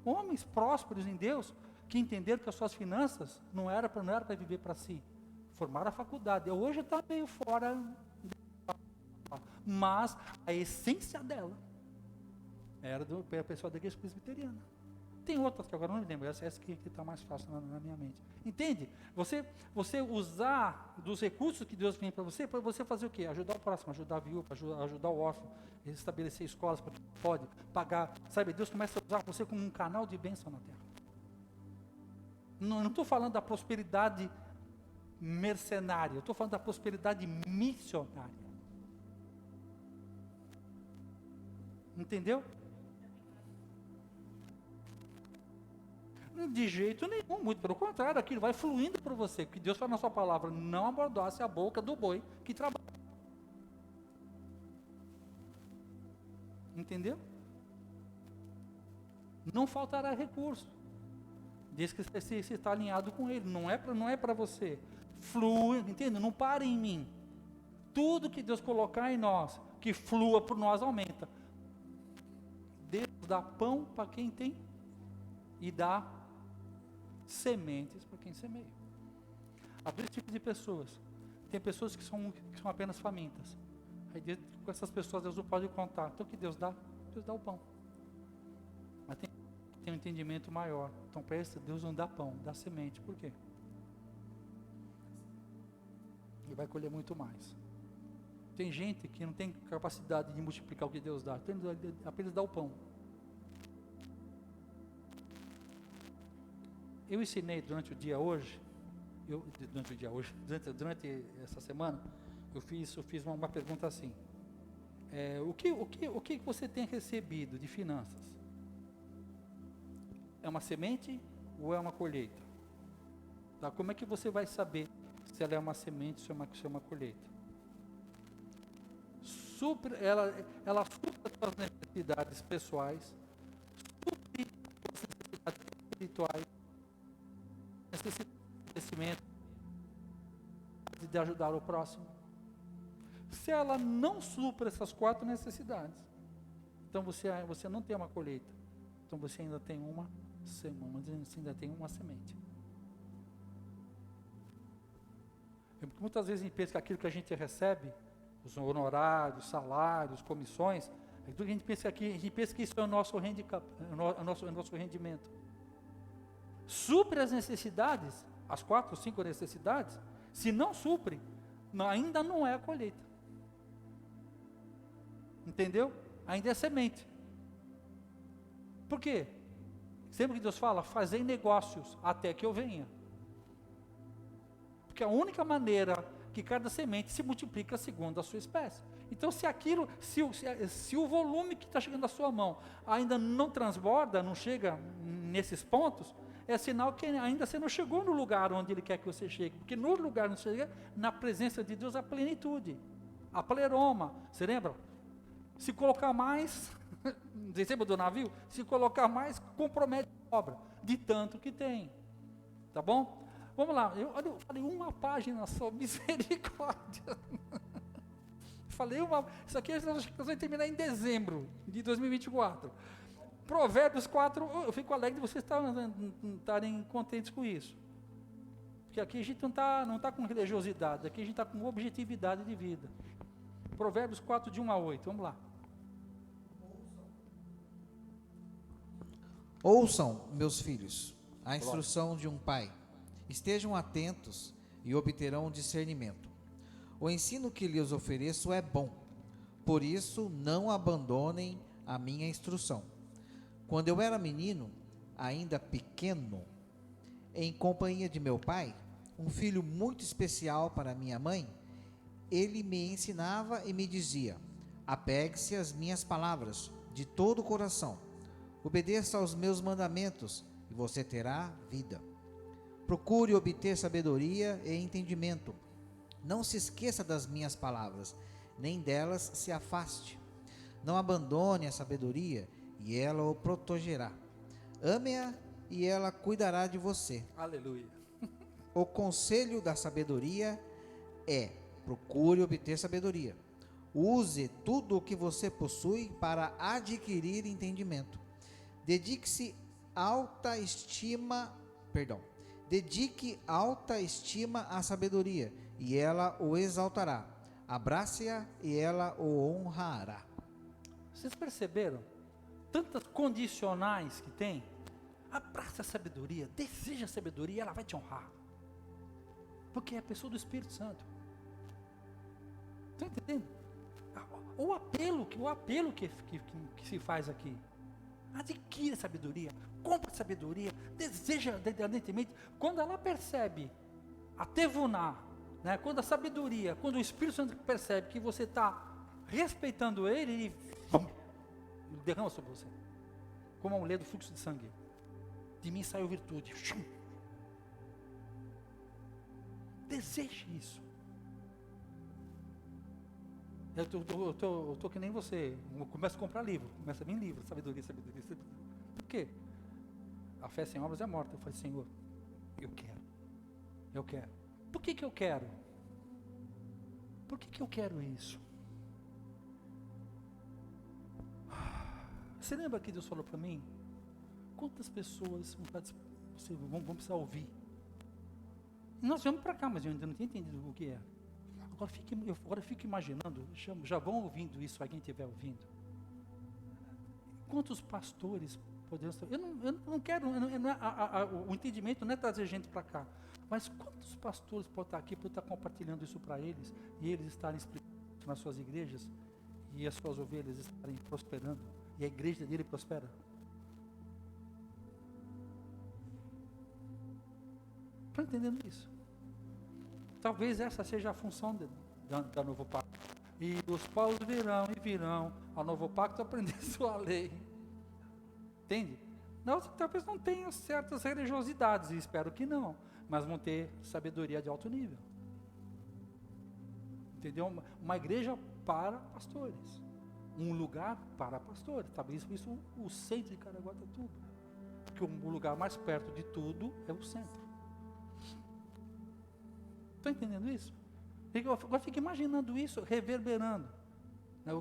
Homens prósperos em Deus, que entenderam que as suas finanças não era para viver para si. Formaram a faculdade. Hoje está meio fora, mas a essência dela era da pessoa da igreja presbiteriana. Tem outras que agora não me lembro, essa que está mais fácil na minha mente. Entende? Você usar dos recursos que Deus tem para você fazer o quê? Ajudar o próximo, ajudar a viúva, ajudar o órfão, estabelecer escolas para quem pode, pagar. Sabe, Deus começa a usar você como um canal de bênção na terra. Não estou falando da prosperidade mercenária, eu estou falando da prosperidade missionária. Entendeu? De jeito nenhum, muito pelo contrário, aquilo vai fluindo por você, porque Deus fala na sua palavra, não amordace a boca do boi que trabalha. Entendeu? Não faltará recurso, desde que você está alinhado com Ele, não é para você, flui, entende? Não pare em mim, tudo que Deus colocar em nós, que flua por nós aumenta. Deus dá pão para quem tem, e dá sementes para quem semeia. Há dois tipos de pessoas. Tem pessoas que são apenas famintas. Aí com essas pessoas Deus não pode contar. Então o que Deus dá? Deus dá o pão. Mas tem um entendimento maior. Então para esse Deus não dá pão, dá semente. Por quê? Ele vai colher muito mais. Tem gente que não tem capacidade de multiplicar o que Deus dá. Então ele apenas dá o pão. Eu ensinei durante essa semana, eu fiz uma pergunta assim, o que você tem recebido de finanças? É uma semente ou é uma colheita? Tá? Como é que você vai saber se ela é uma semente ou se é uma colheita? Ela supre as suas necessidades pessoais, supre as suas necessidades espirituais, necessidade de crescimento, de ajudar o próximo. Se ela não supra essas 4 necessidades, Então você não tem uma colheita. Então você ainda tem uma semente. Muitas vezes a gente pensa que aquilo que a gente recebe, os honorários, salários, comissões, tudo que a gente pensa que isso é o nosso rendimento. Supre as necessidades, as 4 ou 5 necessidades. Se não supre, ainda não é a colheita. Entendeu? Ainda é semente. Por quê? Sempre que Deus fala, fazei negócios até que eu venha. Porque a única maneira que cada semente se multiplica segundo a sua espécie. Então, se o volume que está chegando à sua mão ainda não transborda, não chega nesses pontos, é sinal que ainda você não chegou no lugar onde Ele quer que você chegue. Porque no lugar onde você chega, na presença de Deus, a plenitude, a pleroma. Você lembra? Se colocar mais, lembra do navio? Se colocar mais, compromete a obra, de tanto que tem. Tá bom? Vamos lá, eu falei uma página só, misericórdia. Isso aqui nós vamos terminar em dezembro de 2024. Provérbios 4, eu fico alegre de vocês estarem contentes com isso. Porque aqui a gente não está com religiosidade, aqui a gente está com objetividade de vida. Provérbios 4, de 1 a 8, vamos lá. Ouçam, meus filhos, a instrução de um pai. Estejam atentos e obterão discernimento. O ensino que lhes ofereço é bom. Por isso, não abandonem a minha instrução. Quando eu era menino, ainda pequeno, em companhia de meu pai, um filho muito especial para minha mãe, ele me ensinava e me dizia: apegue-se às minhas palavras de todo o coração. Obedeça aos meus mandamentos e você terá vida. Procure obter sabedoria e entendimento. Não se esqueça das minhas palavras, nem delas se afaste. Não abandone a sabedoria e ela o protegerá. Ame-a e ela cuidará de você. Aleluia. O conselho da sabedoria é: procure obter sabedoria. Use tudo o que você possui para adquirir entendimento. Dedique alta estima à sabedoria, e ela o exaltará. Abrace-a e ela o honrará. Vocês perceberam? Tantas condicionais que tem. Abraça a sabedoria, deseja a sabedoria, ela vai te honrar. Porque é a pessoa do Espírito Santo. Estão entendendo? O apelo que se faz aqui. Adquira sabedoria, compra sabedoria, deseja ardentemente. Quando ela percebe a tevuná, né, quando a sabedoria, quando o Espírito Santo percebe que você está respeitando ele derrama sobre você. Como a mulher do fluxo de sangue. De mim saiu virtude. Deseje isso. Eu tô que nem você. Eu começo a comprar livro. Começa a vir livro. Sabedoria. Por quê? A fé sem obras é morta. Eu falei: Senhor, eu quero. Por que eu quero? Por que eu quero isso? Você lembra que Deus falou para mim? Quantas pessoas vão precisar ouvir? Nós viemos para cá, mas eu ainda não tinha entendido o que era. Agora fico imaginando, já vão ouvindo isso, alguém estiver ouvindo. Quantos pastores poderiam estar? Eu não quero, o entendimento não é trazer gente para cá, mas quantos pastores podem estar aqui para estar compartilhando isso para eles, e eles estarem explicando nas suas igrejas, e as suas ovelhas estarem prosperando, e a igreja dele prospera? Estão entendendo isso? Talvez essa seja a função da Novo Pacto. E os povos virão ao Novo Pacto aprender sua lei. Entende? Nós talvez não tenham certas religiosidades, e espero que não, mas vão ter sabedoria de alto nível. Entendeu? Uma igreja para pastores. Um lugar para pastores. Talvez por isso o centro de Caraguatatuba. Porque o lugar mais perto de tudo é o centro. Estão entendendo isso? Agora fica imaginando isso reverberando. né,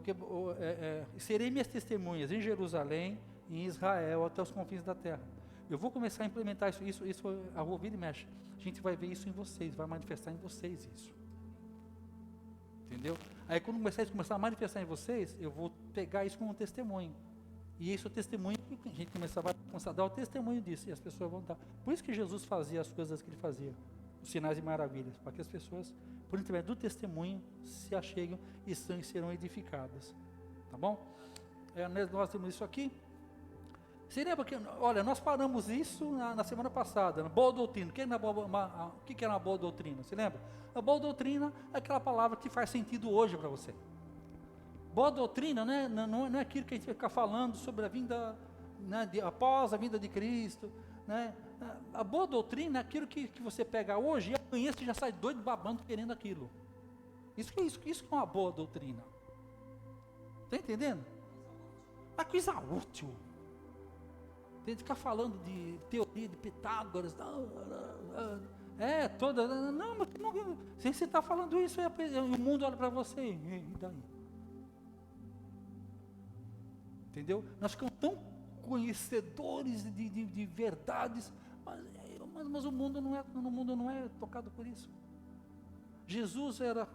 serei minhas testemunhas em Jerusalém e em Israel até os confins da terra. Eu vou começar a implementar isso a rua vira e mexe. A gente vai ver isso em vocês, vai manifestar em vocês isso. Entendeu? Aí quando começar a manifestar em vocês, eu vou pegar isso como um testemunho. E esse é o testemunho, a gente vai começar a dar o testemunho disso, e as pessoas vão dar. Por isso que Jesus fazia as coisas que ele fazia, os sinais e maravilhas, para que as pessoas, por intermédio do testemunho, se acheguem e serão edificadas. Tá bom? Nós temos isso aqui. Você lembra que, olha, nós paramos isso na semana passada, na boa doutrina. O que era uma boa doutrina? Você lembra? A boa doutrina é aquela palavra que faz sentido hoje para você. Boa doutrina, né, não é aquilo que a gente vai ficar falando sobre a vinda, né, após a vinda de Cristo. Né? A boa doutrina é aquilo que você pega hoje e amanhã você já sai doido babando querendo aquilo. Isso é uma boa doutrina. Está entendendo? Uma coisa útil. Tem que ficar falando de teoria de Pitágoras. Não, mas se você está falando isso, o mundo olha para você. E daí? Entendeu? Nós ficamos tão conhecedores de verdades, mas o mundo não é tocado por isso. Jesus era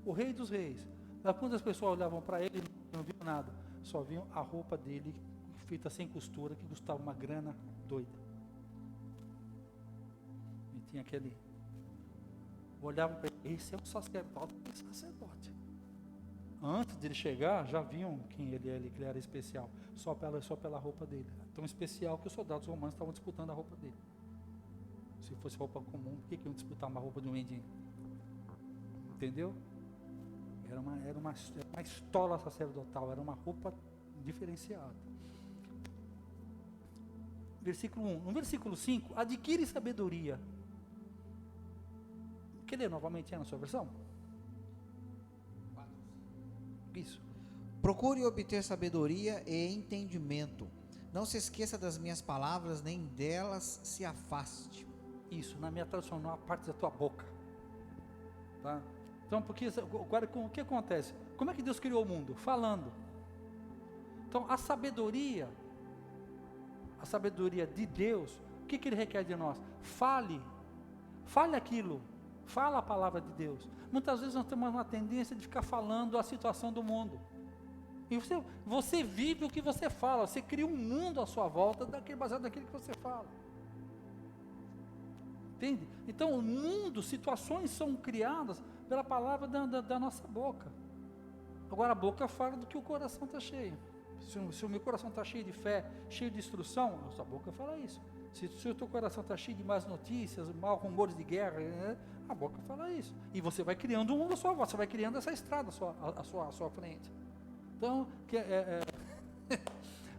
o rei dos reis. Mas quando as pessoas olhavam para ele, não viam nada, só viam a roupa dele feita sem costura, que custava uma grana doida. E tinha aquele, olhavam para ele, esse é o sacerdote. Antes de ele chegar, já viam quem ele era, que ele era especial, só pela roupa dele. Tão especial que os soldados romanos estavam disputando a roupa dele. Se fosse roupa comum, por que iam disputar uma roupa de um mendigo? Entendeu? Era uma estola sacerdotal, era uma roupa diferenciada. Versículo 1. No versículo 5, adquire sabedoria. Quer ler novamente na sua versão? Isso. Procure obter sabedoria e entendimento. Não se esqueça das minhas palavras, nem delas se afaste. Isso, na minha tradução, não a parte da tua boca. Tá? Então, porque agora o que acontece? Como é que Deus criou o mundo? Falando. Então, a sabedoria de Deus, o que Ele requer de nós? Fale aquilo, fala a palavra de Deus. Muitas vezes nós temos uma tendência de ficar falando a situação do mundo, e você vive o que você fala, você cria um mundo à sua volta, baseado naquilo que você fala, entende? Então o mundo, situações são criadas pela palavra da nossa boca. Agora a boca fala do que o coração está cheio. Se o meu coração está cheio de fé, cheio de instrução, a sua boca fala isso. Se o teu coração está cheio de más notícias, maus rumores de guerra, a boca fala isso. E você vai criando um mundo à sua volta, você vai criando essa estrada à sua frente. Então,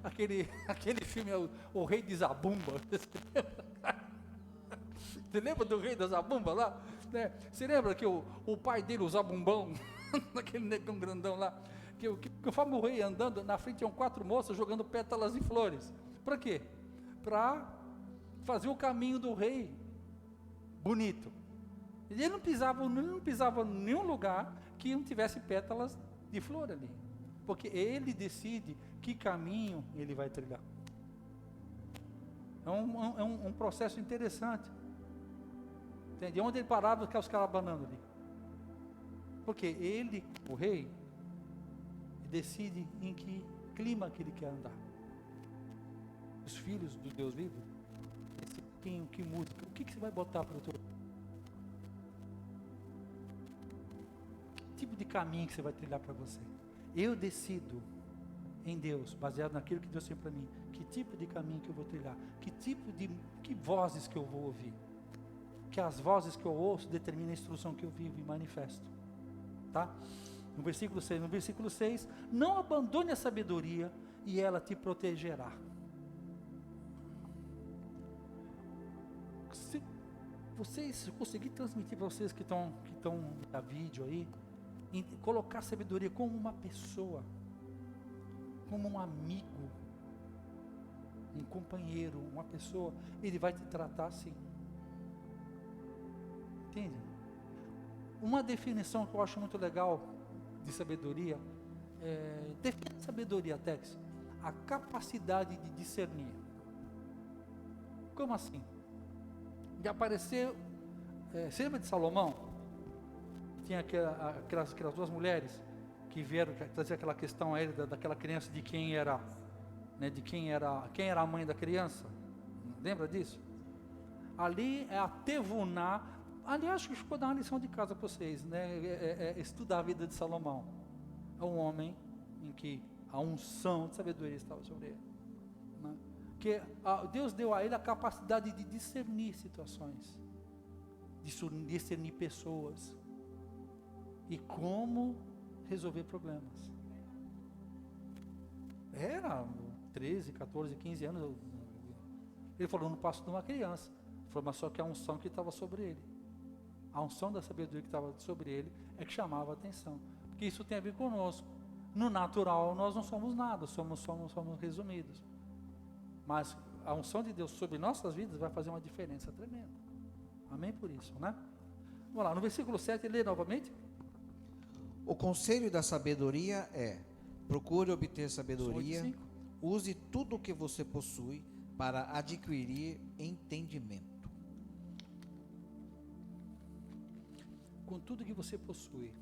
aquele filme é o Rei de Zabumba. Você lembra do Rei da Zabumba lá? Você lembra que o pai dele, o Zabumbão, aquele negão grandão lá, que o famoso rei andando, na frente tinham 4 moças jogando pétalas de flores. Para quê? Para fazer o caminho do rei bonito. Ele não pisava em nenhum lugar que não tivesse pétalas de flor ali. Porque ele decide que caminho ele vai trilhar. É um processo interessante. Entende? Onde ele parava, os caras banando ali. Porque ele, o rei, decide em que clima que ele quer andar. Os filhos do Deus vivo decidem que música, o que você vai botar para o teu... Que tipo de caminho que você vai trilhar para você? Eu decido em Deus, baseado naquilo que Deus tem para mim, que tipo de caminho que eu vou trilhar, que vozes que eu vou ouvir, que as vozes que eu ouço determinam a instrução que eu vivo e manifesto, tá? No versículo 6, não abandone a sabedoria e ela te protegerá. Se vocês conseguirem transmitir para vocês que estão a vídeo aí, colocar a sabedoria como uma pessoa, como um amigo, um companheiro, uma pessoa, ele vai te tratar assim. Entende? Uma definição que eu acho muito legal de sabedoria define a sabedoria, Tex. A capacidade de discernir. Como assim? De aparecer, você lembra de Salomão? Tinha aquelas duas mulheres que vieram trazer aquela questão a ele daquela criança, de quem era, né, quem era a mãe da criança. Lembra disso? Ali é a Tevuná. Aliás, acho que ficou dar uma lição de casa para vocês, né? Estudar a vida de Salomão. É um homem em que a unção de sabedoria estava sobre ele, né? Que Deus deu a ele a capacidade de discernir situações, de discernir pessoas e como resolver problemas. Era 13, 14, 15 anos. Ele falou, não passo de uma criança. Ele falou, mas só que a unção que estava sobre ele, a unção da sabedoria que estava sobre ele, é que chamava a atenção. Porque isso tem a ver conosco. No natural, nós não somos nada, somos resumidos. Mas a unção de Deus sobre nossas vidas vai fazer uma diferença tremenda. Amém por isso, né? Vamos lá, no versículo 7, lê novamente. O conselho da sabedoria é: procure obter sabedoria, 8:5. use tudo o que você possui para adquirir entendimento. Com tudo que você possui.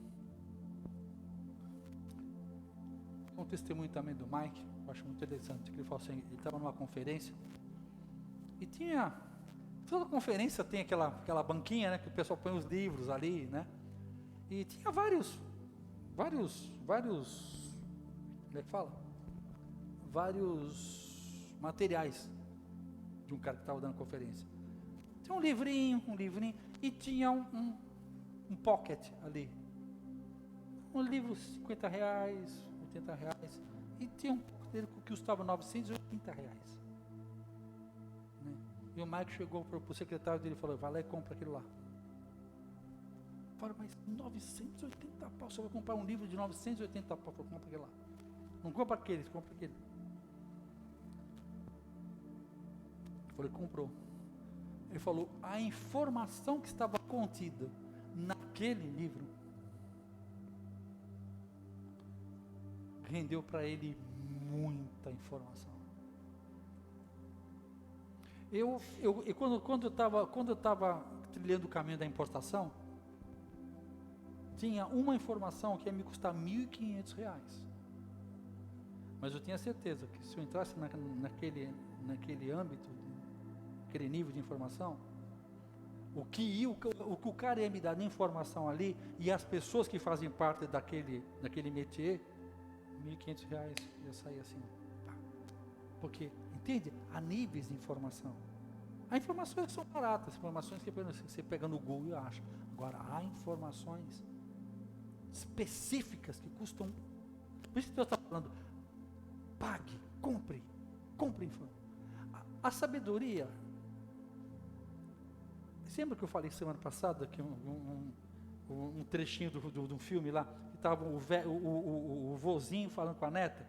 Um testemunho também do Mike, eu acho muito interessante, que ele falou assim, ele estava numa conferência, e tinha, toda conferência tem aquela banquinha, né, que o pessoal põe os livros ali, né, e tinha vários, como é que fala? Vários materiais de um cara que estava dando conferência. Tinha um livrinho, e tinha um pocket ali. Um livro R$50, R$80, e tinha um dele que custava R$980. Né? E o Mike chegou para o secretário dele e falou, vai lá e compra aquilo lá. Fala, mas 980 pau, você vai comprar um livro de 980 pau, compra aquele lá. Não compra aquele, compra aquele. Eu falei, comprou. Ele falou, a informação que estava contida naquele livro rendeu para ele muita informação. Quando eu estava trilhando o caminho da importação, tinha uma informação que ia me custar R$1.500. Mas eu tinha certeza que se eu entrasse naquele âmbito, naquele nível de informação, o que o cara ia me dar de informação ali, e as pessoas que fazem parte daquele métier, R$1.500 ia sair assim. Porque, entende? Há níveis de informação. Há informações que são baratas, informações que você pega no Google e acha. Agora, há informações específicas que custam. Por isso que Deus está falando, pague, compre informação. A sabedoria, lembra que eu falei semana passada, que um trechinho de um filme lá, que estava o vozinho falando com a neta,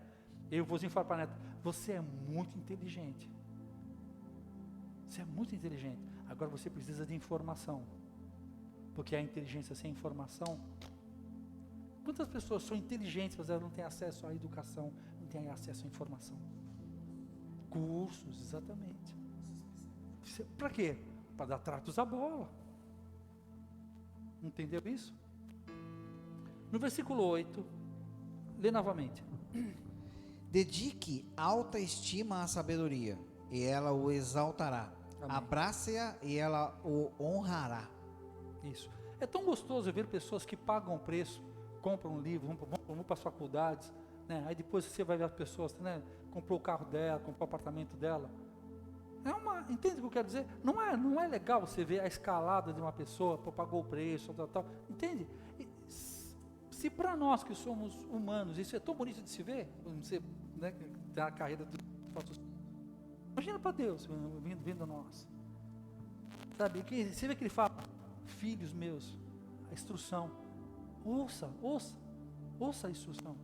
e o vozinho fala para a neta, você é muito inteligente. Você é muito inteligente. Agora você precisa de informação. Porque a inteligência sem informação. Quantas pessoas são inteligentes, mas elas não têm acesso à educação, não têm acesso à informação? Cursos, exatamente. Para quê? Para dar tratos à bola. Entendeu isso? No versículo 8, lê novamente. Dedique alta estima à sabedoria, e ela o exaltará. Abrace-a e ela o honrará. Isso. É tão gostoso ver pessoas que pagam o preço, compram um livro, vão para as faculdades, né? Aí depois você vai ver as pessoas, né? Comprou o carro dela, comprou o apartamento dela. Entende o que eu quero dizer? Não é legal você ver a escalada de uma pessoa, pagou o preço, tal. Entende? Se para nós que somos humanos, isso é tão bonito de se ver, você, né, tem a carreira do imagina para Deus vindo a nós. Sabe, você vê que ele fala, filhos meus, a instrução, ouça a instrução,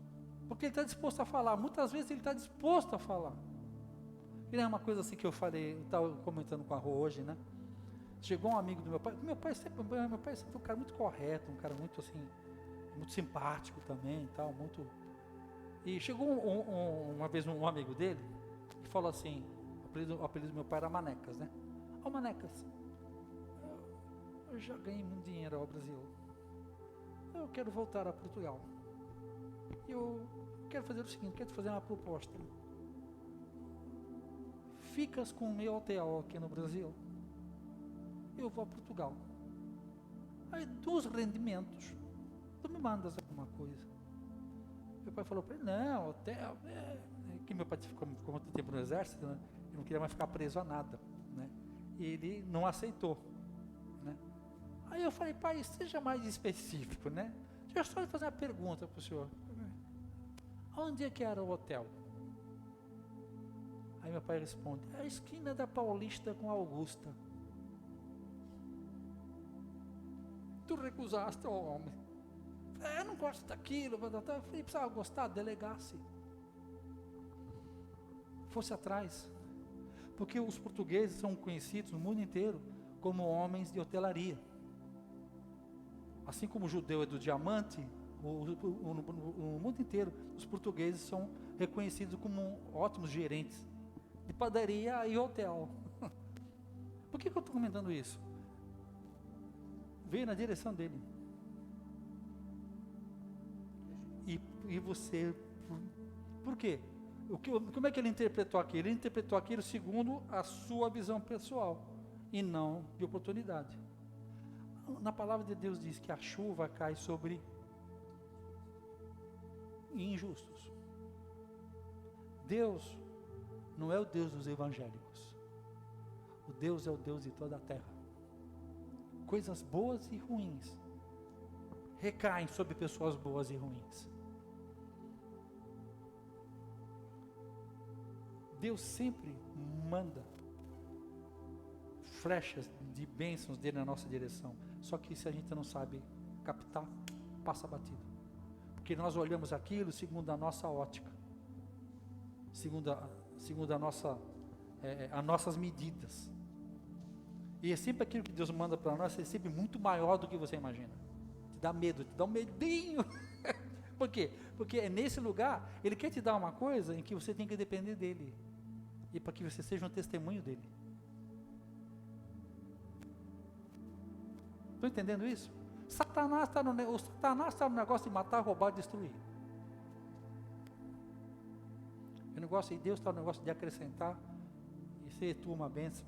porque ele está disposto a falar, muitas vezes ele está disposto a falar. E é uma coisa assim que eu falei, eu estava comentando com a Rô hoje, né? Chegou um amigo do meu pai sempre foi um cara muito correto, um cara muito assim, muito simpático também e tal, muito... E chegou uma vez um amigo dele e falou assim, o apelido do meu pai era Manecas, né? Ô Manecas, eu já ganhei muito dinheiro ao Brasil. Eu quero voltar a Portugal. Eu quero fazer o seguinte, quero te fazer uma proposta. Ficas com o meu hotel aqui no Brasil, eu vou a Portugal. Aí dos rendimentos, tu me mandas alguma coisa. Meu pai falou para ele, não, hotel, que meu pai ficou muito tempo no exército, né? Ele não queria mais ficar preso a nada, né? E ele não aceitou, né? Aí eu falei, pai, seja mais específico, né? Deixa eu só fazer uma pergunta para o senhor. Onde é que era o hotel? Aí meu pai responde, a esquina da Paulista com a Augusta. Tu recusaste ao homem. Eu não gosto daquilo. Eu falei, precisava gostar, delegasse. Fosse atrás. Porque os portugueses são conhecidos no mundo inteiro como homens de hotelaria. Assim como o judeu é do diamante, no mundo inteiro, os portugueses são reconhecidos como ótimos gerentes de padaria e hotel. Por que eu estou comentando isso? Veio na direção dele. E você, por quê? Como é que ele interpretou aquilo? Ele interpretou aquilo segundo a sua visão pessoal e não de oportunidade. Na palavra de Deus diz que a chuva cai sobre injustos. Deus não é o Deus dos evangélicos. O Deus é o Deus de toda a terra. Coisas boas e ruins recaem sobre pessoas boas e ruins. Deus sempre manda flechas de bênçãos dele na nossa direção. Só que se a gente não sabe captar, passa batido. Porque nós olhamos aquilo segundo a nossa ótica, segundo as nossas medidas. E é sempre aquilo que Deus manda para nós, é sempre muito maior do que você imagina. Te dá medo, te dá um medinho. Por quê? Porque é nesse lugar, Ele quer te dar uma coisa em que você tem que depender dEle. E para que você seja um testemunho dEle. Estão entendendo isso? Satanás está no negócio de matar, roubar, destruir. O negócio de Deus está no negócio de acrescentar e ser tu uma bênção.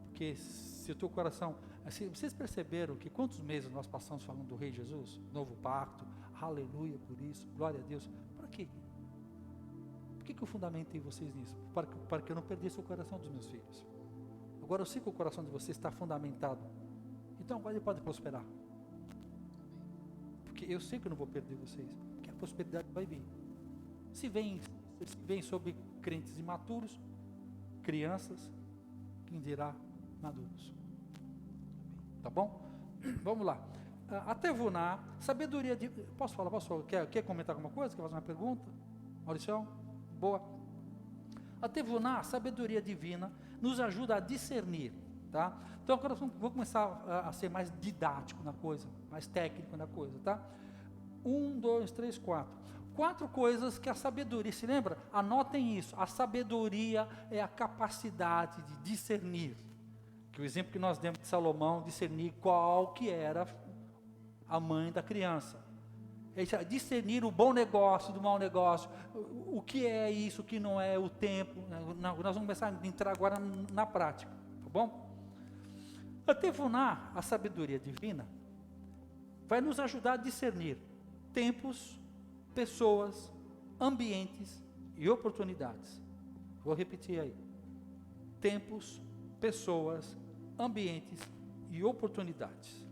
Porque se o teu coração... Assim, vocês perceberam que quantos meses nós passamos falando do Rei Jesus? Novo pacto, aleluia por isso, glória a Deus. Para quê? Por que eu fundamentei vocês nisso? Para que eu não perdesse o coração dos meus filhos. Agora eu sei que o coração de vocês está fundamentado. Então agora ele pode prosperar. Porque eu sei que eu não vou perder vocês. Porque a prosperidade vai vir. Se vem sobre crentes imaturos, crianças, quem dirá maduros. Tá bom? Vamos lá. Até Vuná, sabedoria de... Posso falar? Quer comentar alguma coisa? Quer fazer uma pergunta? Mauricião? Boa. A Tevuná, sabedoria divina, nos ajuda a discernir, tá? Então agora vou começar a ser mais didático na coisa, mais técnico na coisa, tá? 1, 2, 3, 4. 4 coisas que a sabedoria, se lembra? Anotem isso. A sabedoria é a capacidade de discernir. Que o exemplo que nós demos de Salomão, discernir qual que era a mãe da criança. Discernir o bom negócio do mau negócio, o que é isso, o que não é, o tempo. Nós vamos começar a entrar agora na prática, tá bom? A Tevuná, a sabedoria divina, vai nos ajudar a discernir tempos, pessoas, ambientes e oportunidades. Vou repetir aí. Tempos, pessoas, ambientes e oportunidades.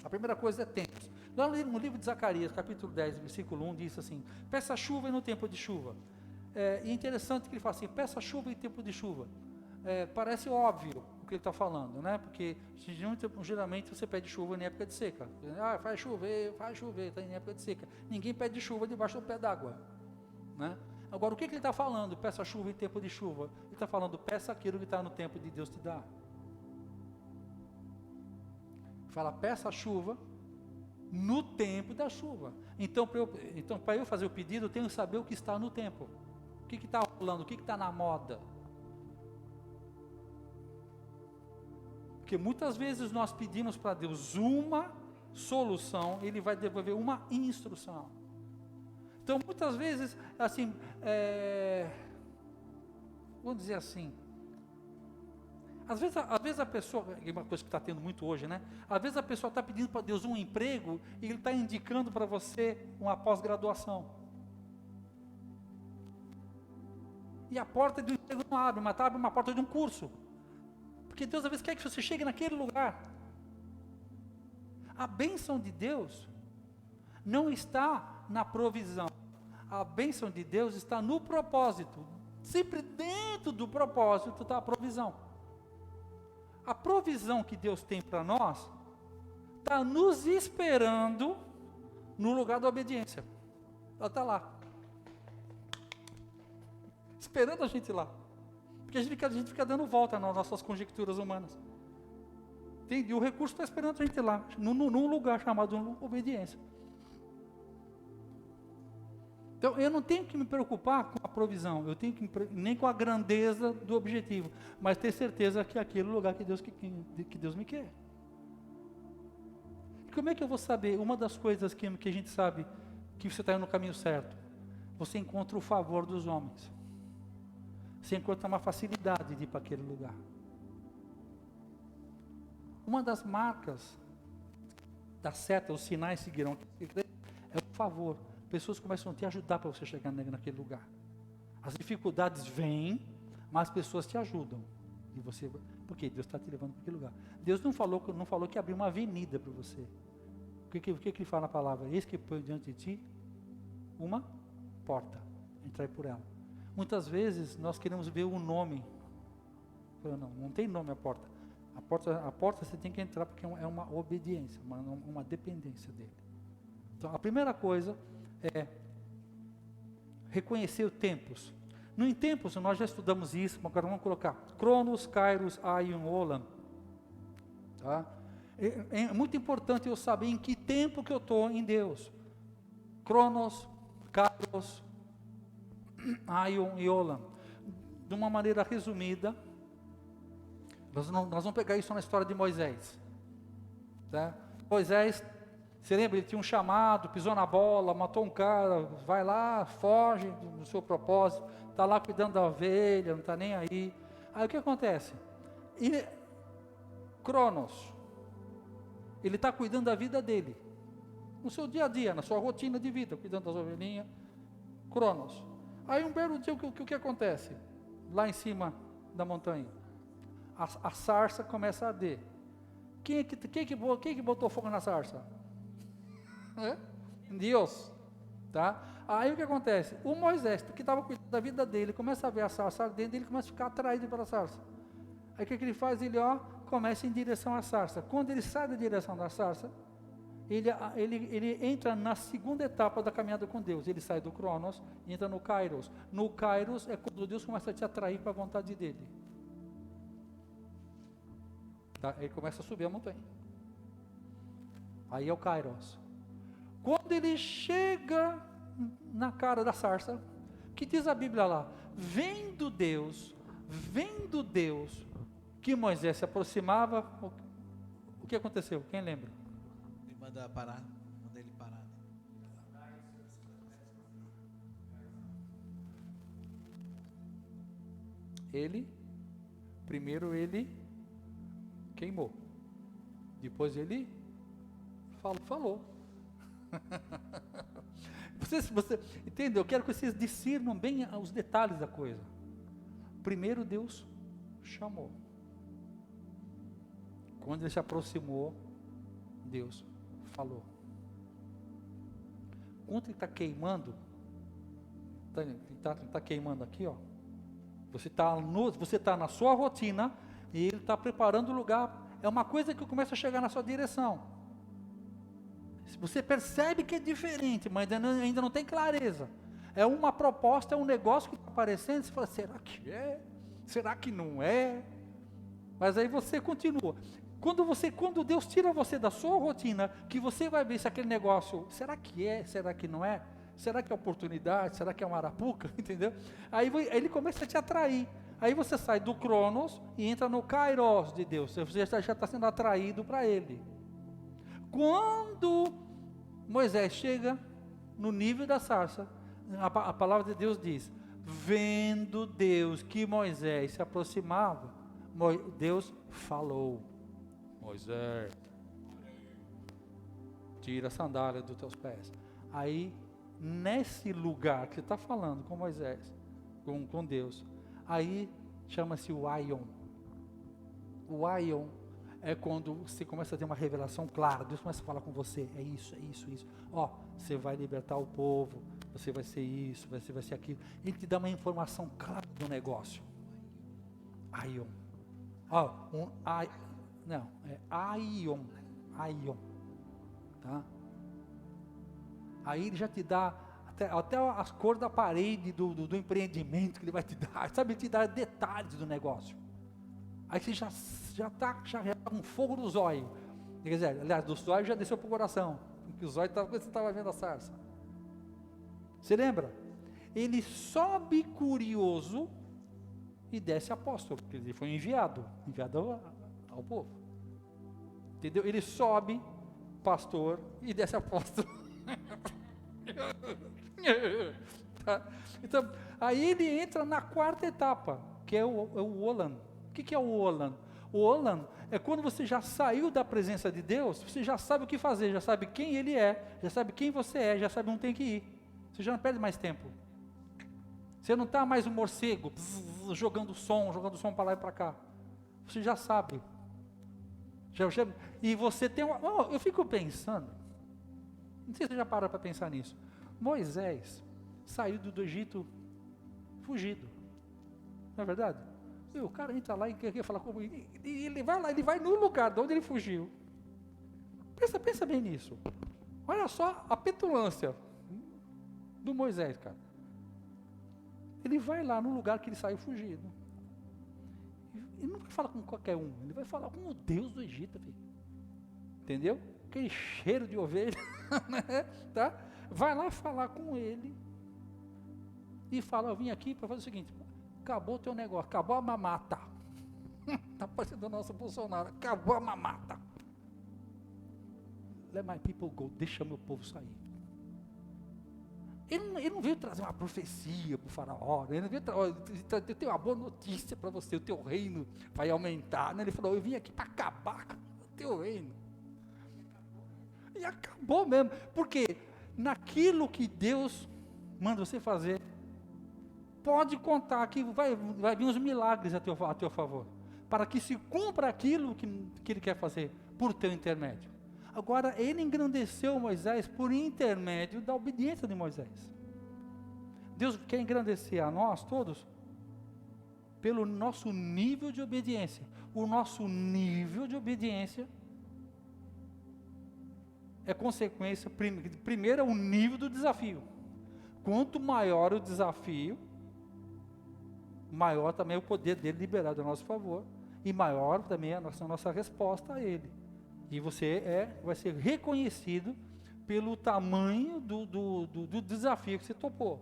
A primeira coisa é tempos. Lá no livro de Zacarias, capítulo 10, versículo 1, diz assim, peça chuva e no tempo de chuva. E é interessante que ele fala assim, peça chuva em tempo de chuva. Parece óbvio o que ele está falando, né? Porque geralmente você pede chuva em época de seca. Faz chover, está em época de seca. Ninguém pede chuva debaixo do pé d'água, né? Agora, o que ele está falando? Peça chuva em tempo de chuva. Ele está falando, peça aquilo que está no tempo de Deus te dar. Fala, peça chuva no tempo da chuva. Então, para eu fazer o pedido, eu tenho que saber o que está no tempo. O que está rolando, o que está na moda. Porque muitas vezes nós pedimos para Deus uma solução, Ele vai devolver uma instrução. Então, muitas vezes, assim, vamos dizer assim, às vezes a pessoa, é uma coisa que está tendo muito hoje, né? Às vezes a pessoa está pedindo para Deus um emprego e Ele está indicando para você uma pós-graduação. E a porta do emprego não abre, mas abre uma porta de um curso. Porque Deus às vezes quer que você chegue naquele lugar. A bênção de Deus não está na provisão. A bênção de Deus está no propósito. Sempre dentro do propósito está a provisão. A provisão que Deus tem para nós está nos esperando no lugar da obediência. Ela está lá. Esperando a gente lá. Porque a gente fica dando volta nas nossas conjecturas humanas. Entende? E o recurso está esperando a gente lá, num lugar chamado obediência. Então, eu não tenho que me preocupar com a provisão, eu tenho que nem com a grandeza do objetivo, mas ter certeza que é aquele lugar que Deus me quer. E como é que eu vou saber? Uma das coisas que a gente sabe que você está indo no caminho certo, você encontra o favor dos homens. Você encontra uma facilidade de ir para aquele lugar. Uma das marcas da seta, os sinais seguirão, é o favor. Pessoas começam a te ajudar para você chegar naquele lugar. As dificuldades vêm, mas as pessoas te ajudam. E você, porque Deus está te levando para aquele lugar. Deus não falou que abriu uma avenida para você. O que Ele fala na palavra? Eis que põe diante de ti uma porta. Entrai por ela. Muitas vezes nós queremos ver o nome. Não tem nome a porta. A porta você tem que entrar porque é uma obediência, uma dependência dele. Então a primeira coisa é reconhecer os tempos. No tempos, nós já estudamos isso, mas agora vamos colocar Cronos, Kairos, Aion, Olam. Tá? É muito importante eu saber em que tempo que eu estou em Deus. Cronos, Kairos, Aion e Olam. De uma maneira resumida, nós vamos pegar isso na história de Moisés. Tá? Moisés, você lembra, ele tinha um chamado, pisou na bola, matou um cara, vai lá, foge do seu propósito, está lá cuidando da ovelha, não está nem aí. Aí o que acontece? Cronos, ele está cuidando da vida dele, no seu dia a dia, na sua rotina de vida, cuidando das ovelhinhas. Cronos. Aí um belo dia, o que acontece? Lá em cima da montanha, a sarça começa a arder. Quem que botou fogo na sarça? Deus, tá? Aí o que acontece? O Moisés, que estava cuidando da vida dele, começa a ver a sarça ardendo, ele começa a ficar atraído pela sarça. Aí o que ele faz? Ele começa em direção à sarça. Quando ele sai da direção da sarça, ele entra na segunda etapa da caminhada com Deus. Ele sai do Cronos e entra no Kairos. No Kairos é quando Deus começa a te atrair para a vontade dele. Tá? Ele começa a subir a montanha. Aí é o Kairos. Quando ele chega na cara da sarça, que diz a Bíblia lá, vendo Deus que Moisés se aproximava, o que aconteceu? Quem lembra? Ele manda ele parar. Primeiro ele queimou, depois ele falou. Você entendeu? Eu quero que vocês discernam bem os detalhes da coisa. Primeiro Deus chamou. Quando ele se aproximou, Deus falou. Quando ele está queimando, está queimando aqui, ó. Você está na sua rotina e ele está preparando o lugar. É uma coisa que começa a chegar na sua direção. Você percebe que é diferente, mas ainda não tem clareza. É uma proposta, é um negócio que está aparecendo, você fala, será que é? Será que não é? Mas aí você continua. Quando Deus tira você da sua rotina, que você vai ver se aquele negócio, será que é, será que não é? Será que é oportunidade? Será que é uma arapuca? Entendeu? Aí ele começa a te atrair. Aí você sai do Cronos e entra no Kairos de Deus. Você já está sendo atraído para Ele. Quando Moisés chega no nível da sarça, a palavra de Deus diz: vendo Deus que Moisés se aproximava, Deus falou: Moisés, tira a sandália dos teus pés. Aí, nesse lugar que você está falando com Moisés, com Deus, aí chama-se o Aion. O Aion é quando você começa a ter uma revelação clara. Deus começa a falar com você: é isso, é isso, é isso. Ó, você vai libertar o povo, você vai ser isso, você vai ser aquilo. Ele te dá uma informação clara do negócio. Aion. Ó, não, é Aion. Aion. Tá? Aí ele já te dá até as cores da parede do empreendimento que ele vai te dar, sabe, ele te dá detalhes do negócio. Aí você já está com fogo no zóio. Quer dizer, aliás, do zóio já desceu para o coração, porque o zóio estava quando você estava vendo a sarça. Você lembra? Ele sobe curioso e desce apóstolo, porque ele foi enviado ao povo. Entendeu? Ele sobe pastor e desce apóstolo. Tá? Então, aí ele entra na quarta etapa, que é o Olam. O que é o Olam? O Olam é quando você já saiu da presença de Deus, você já sabe o que fazer, já sabe quem Ele é, já sabe quem você é, já sabe onde tem que ir. Você já não perde mais tempo. Você não está mais um morcego, jogando som para lá e para cá. Você já sabe. E você tem eu fico pensando, não sei se você já parou para pensar nisso. Moisés saiu do Egito fugido. Não é verdade? E o cara entra lá e quer falar comigo. E ele vai lá, ele vai no lugar de onde ele fugiu. Pensa bem nisso. Olha só a petulância do Moisés, cara. Ele vai lá no lugar que ele saiu fugido. Ele não vai falar com qualquer um, ele vai falar com o Deus do Egito, filho. Entendeu? Aquele cheiro de ovelha, né? Tá? Vai lá falar com ele e fala: eu vim aqui para fazer o seguinte, acabou o teu negócio, acabou a mamata. Está parecendo o nosso Bolsonaro, acabou a mamata. Let my people go, deixa meu povo sair. Ele não veio trazer uma profecia para o faraó, ele não veio eu tenho uma boa notícia para você, o teu reino vai aumentar. Ele falou: eu vim aqui para acabar com o teu reino. E acabou mesmo, porque naquilo que Deus manda você fazer, pode contar que vai vir os milagres a teu favor, para que se cumpra aquilo que Ele quer fazer por teu intermédio. Agora, Ele engrandeceu Moisés por intermédio da obediência de Moisés. Deus quer engrandecer a nós todos pelo nosso nível de obediência. O nosso nível de obediência é consequência, primeiro é o nível do desafio. Quanto maior o desafio, maior também é o poder dele liberado a nosso favor, e maior também é a nossa resposta a ele. E você vai ser reconhecido pelo tamanho do desafio que você topou.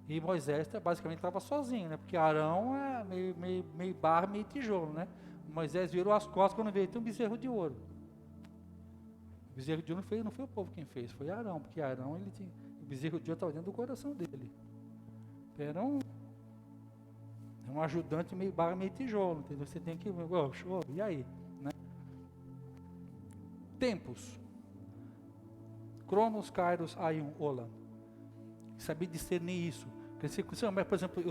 E Moisés basicamente estava sozinho, né? Porque Arão é meio barra, meio tijolo, né? Moisés virou as costas quando veio ter um bezerro de ouro. O bezerro de ouro não foi o povo quem fez, foi Arão, porque Arão, o bezerro de ouro estava dentro do coração dele. Era um ajudante meio barra, meio tijolo, entendeu? Você tem que, e aí? Né? Tempos. Cronos, Kairos, Aion, Olam. Saber discernir isso. Mas, por exemplo,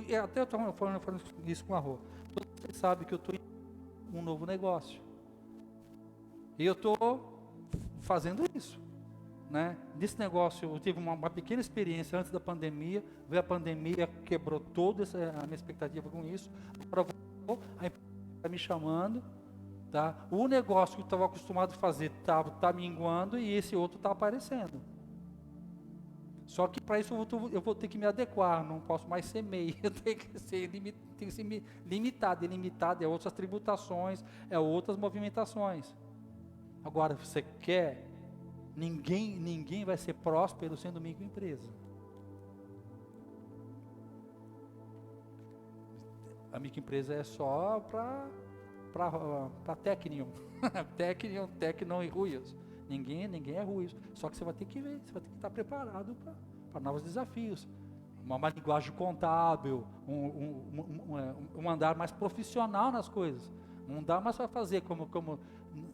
eu até estava falando isso com a Rô. Você sabe que eu estou em um novo negócio. E eu estou fazendo isso. Né? Nesse negócio, eu tive uma pequena experiência antes da pandemia. Veio a pandemia, quebrou toda a minha expectativa com isso. Agora a empresa está me chamando. Tá? O negócio que eu estava acostumado a fazer está minguando e esse outro está aparecendo. Só que para isso eu vou ter que me adequar, não posso mais ser MEI, eu tenho que ser tem que ser limitado. E limitado é outras tributações, é outras movimentações. Agora, você quer, ninguém vai ser próspero sendo microempresa. A microempresa é só para técnico, técnico e ruídos. Ninguém é ruído. Só que você vai ter que ver, você vai ter que estar preparado para novos desafios. Uma linguagem contábil, um andar mais profissional nas coisas. Não dá mais para fazer como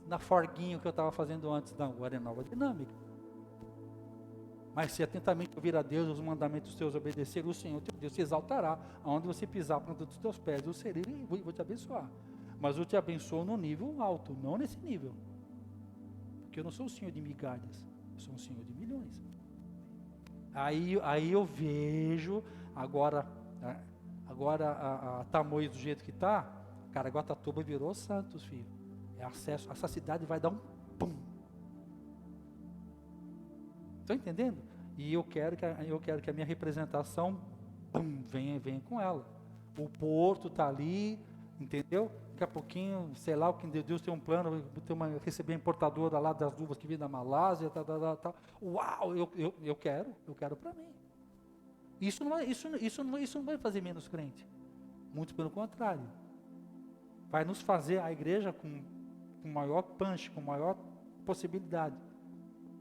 na forguinho que eu estava fazendo antes. Não, agora é nova dinâmica. Mas se atentamente ouvir a Deus, os mandamentos teus obedecer, o Senhor teu Deus te exaltará, aonde você pisar para dos teus pés, eu serei e vou te abençoar. Mas eu te abençoo no nível alto, não nesse nível. Porque eu não sou o Senhor de migalhas, eu sou um Senhor de milhões. Aí eu vejo, agora a Tamoios do jeito que está, Caraguatatuba virou Santos, filho. É acesso, essa cidade vai dar um pum. Estão entendendo? E eu quero que a minha representação venha com ela. O porto está ali, entendeu? Daqui a pouquinho, sei lá, o que Deus tem um plano, receber a importadora lá das uvas que vem da Malásia, tal. Uau, eu quero para mim. Isso não vai fazer menos crente. Muito pelo contrário. Vai nos fazer a igreja com maior punch, com maior possibilidade.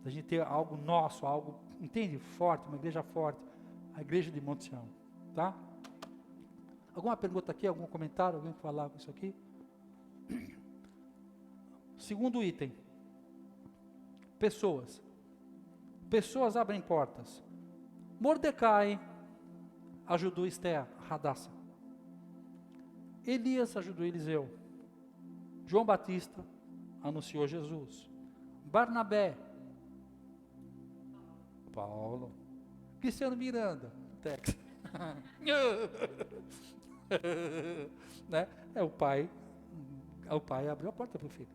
A gente ter algo nosso, algo, entende? Forte, uma igreja forte. A igreja de Monte Sião, tá? Alguma pergunta aqui, algum comentário, alguém falar com isso aqui? Segundo item. Pessoas. Pessoas abrem portas. Mordecai ajudou Esther, Radassa. Elias ajudou Eliseu. João Batista anunciou Jesus. Barnabé, Paulo, Cristiano Miranda, Tex. Né? O pai abriu a porta para o filho.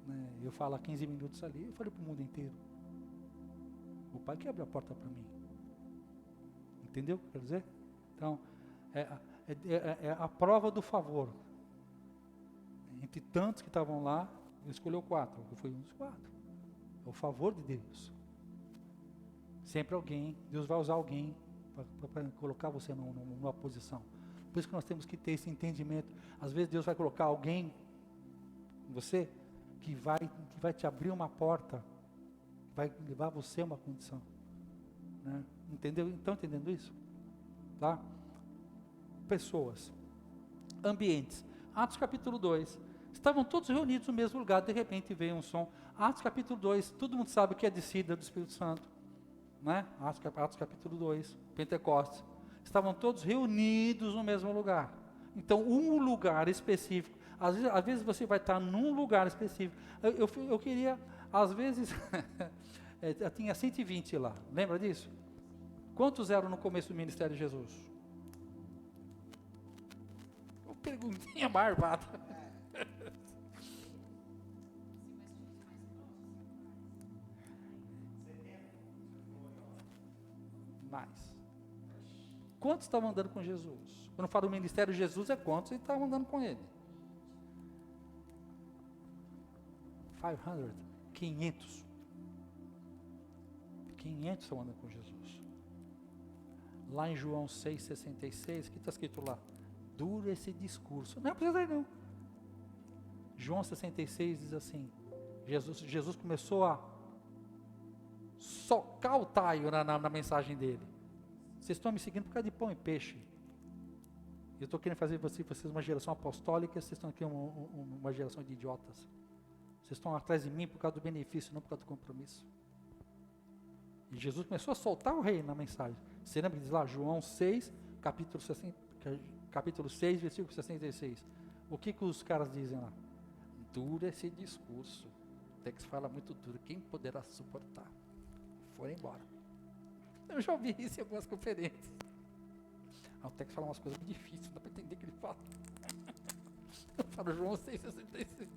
Né? Eu falo há 15 minutos ali, eu falei para o mundo inteiro. O pai que abriu a porta para mim. Entendeu o que eu quero dizer? Então, é a prova do favor. Entre tantos que estavam lá, ele escolheu 4, eu fui um dos 4. É o favor de Deus. Sempre alguém, Deus vai usar alguém para colocar você numa posição. Por isso que nós temos que ter esse entendimento. Às vezes Deus vai colocar alguém em você que vai te abrir uma porta, vai levar você a uma condição. Né? Entendeu? Estão entendendo isso? Tá? Pessoas, ambientes. Atos capítulo 2. Estavam todos reunidos no mesmo lugar, de repente veio um som. Atos capítulo 2, todo mundo sabe que é descida do Espírito Santo. Né? Atos capítulo 2, Pentecostes. Estavam todos reunidos no mesmo lugar. Então, um lugar específico. Às vezes você vai estar num lugar específico. Eu queria, às vezes, eu tinha 120 lá. Lembra disso? Quantos eram no começo do ministério de Jesus? Uma perguntinha barbada. Mais. Quantos estavam andando com Jesus? Quando eu falo do ministério de Jesus, é quantos estavam andando com ele? 500. 500 estão andando com Jesus. Lá em João 6,66, o que está escrito lá? Duro esse discurso. Não precisa ler não. João 66 diz assim, Jesus começou a socar o taio na mensagem dele. Vocês estão me seguindo por causa de pão e peixe. Eu estou querendo fazer vocês uma geração apostólica, vocês estão aqui uma geração de idiotas. Vocês estão atrás de mim por causa do benefício, não por causa do compromisso. E Jesus começou a soltar o rei na mensagem. Você lembra que diz lá, João 6, capítulo 6, versículo 66. O que os caras dizem lá? Duro esse discurso. O texto fala muito duro. Quem poderá suportar? Foram embora. Eu já ouvi isso em algumas conferências. O texto fala umas coisas muito difíceis, não dá para entender o que ele fala. Eu falo João 6,66.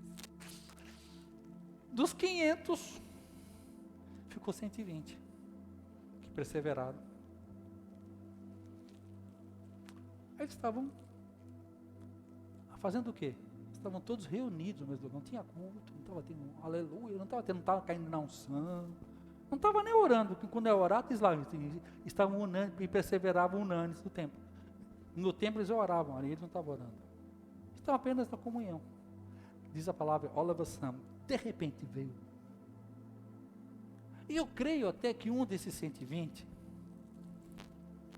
Dos 500, ficou 120 que perseveraram. Eles estavam Fazendo o quê? Estavam todos reunidos no mesmo lugar, não tinha culto, não estava tendo aleluia, não estava caindo na unção, não estava nem orando, porque quando é orar, estavam unânimes e perseveravam unânimes no templo. No templo eles oravam, ali eles não estavam orando. Estavam apenas na comunhão. Diz a palavra, all of a sudden, de repente veio. E eu creio até que um desses 120,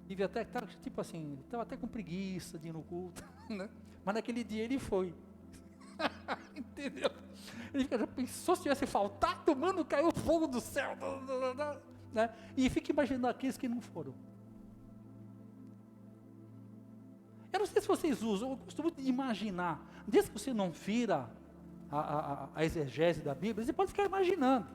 devia até estar, tipo assim, estava até com preguiça de ir no culto, né? Mas naquele dia ele foi. Entendeu? Ele já pensou se tivesse faltado, mano, caiu fogo do céu, né? E fica imaginando aqueles que não foram. Eu não sei se vocês usam, eu costumo imaginar, desde que você não vira a exegese da Bíblia, você pode ficar imaginando.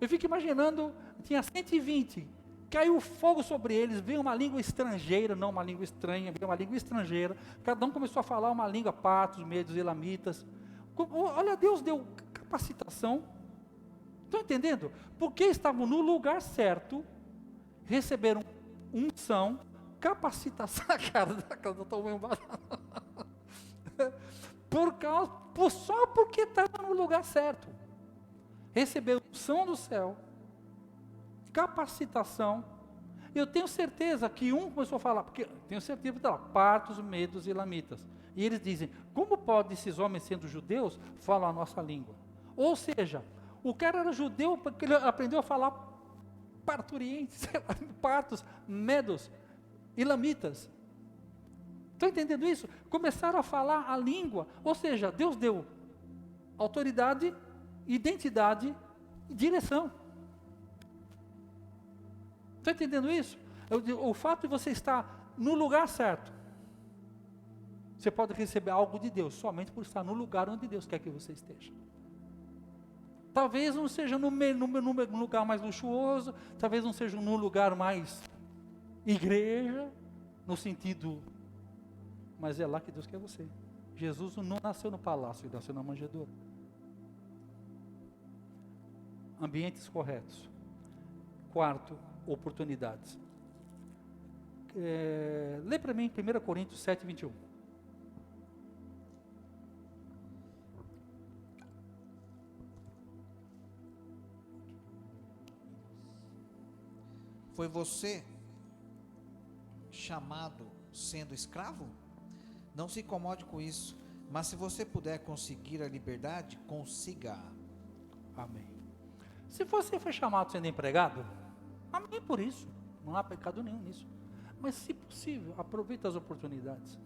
Eu fico imaginando, tinha 120, caiu fogo sobre eles, veio uma língua estrangeira, não uma língua estranha, veio uma língua estrangeira, cada um começou a falar uma língua, patos, medos, elamitas. Olha, Deus deu capacitação, estão entendendo? Porque estavam no lugar certo, receberam unção, capacitação, cara, eu estou meio só porque estava no lugar certo, receberam unção do céu, capacitação. Eu tenho certeza que um começou a falar, porque tenho certeza que está lá, partos, medos e elamitas. E eles dizem, como podem esses homens sendo judeus falam a nossa língua? Ou seja, o cara era judeu porque ele aprendeu a falar parturiense, partos, medos, elamitas. Estão entendendo isso? Começaram a falar a língua, ou seja, Deus deu autoridade, identidade e direção. Está entendendo isso? O fato de você estar no lugar certo, você pode receber algo de Deus somente por estar no lugar onde Deus quer que você esteja. Talvez não seja no lugar mais luxuoso, talvez não seja no lugar mais igreja, no sentido, mas é lá que Deus quer você. Jesus não nasceu no palácio, ele nasceu na manjedoura. Ambientes corretos. Quarto, oportunidades. Lê para mim 1 Coríntios 7, 21. Foi você chamado sendo escravo? Não se incomode com isso, mas se você puder conseguir a liberdade, consiga-a. Amém. Se você foi chamado sendo empregado, amém por isso, não há pecado nenhum nisso. Mas se possível, aproveite as oportunidades.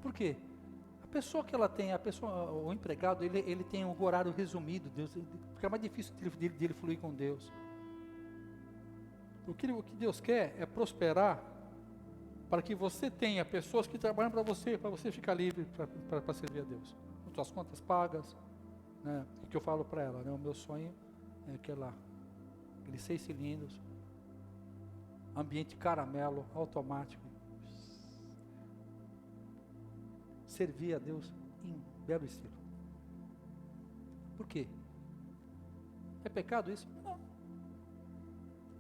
Por quê? A pessoa que ela tem, o empregado, ele tem um horário resumido, porque é mais difícil dele fluir com Deus. O que Deus quer é prosperar, para que você tenha pessoas que trabalham para você ficar livre para servir a Deus. Com suas contas pagas, né? O que eu falo para ela, né? O meu sonho é aqueles 6 cilindros, ambiente caramelo, automático, servir a Deus em belo estilo. Por quê? É pecado isso? Não.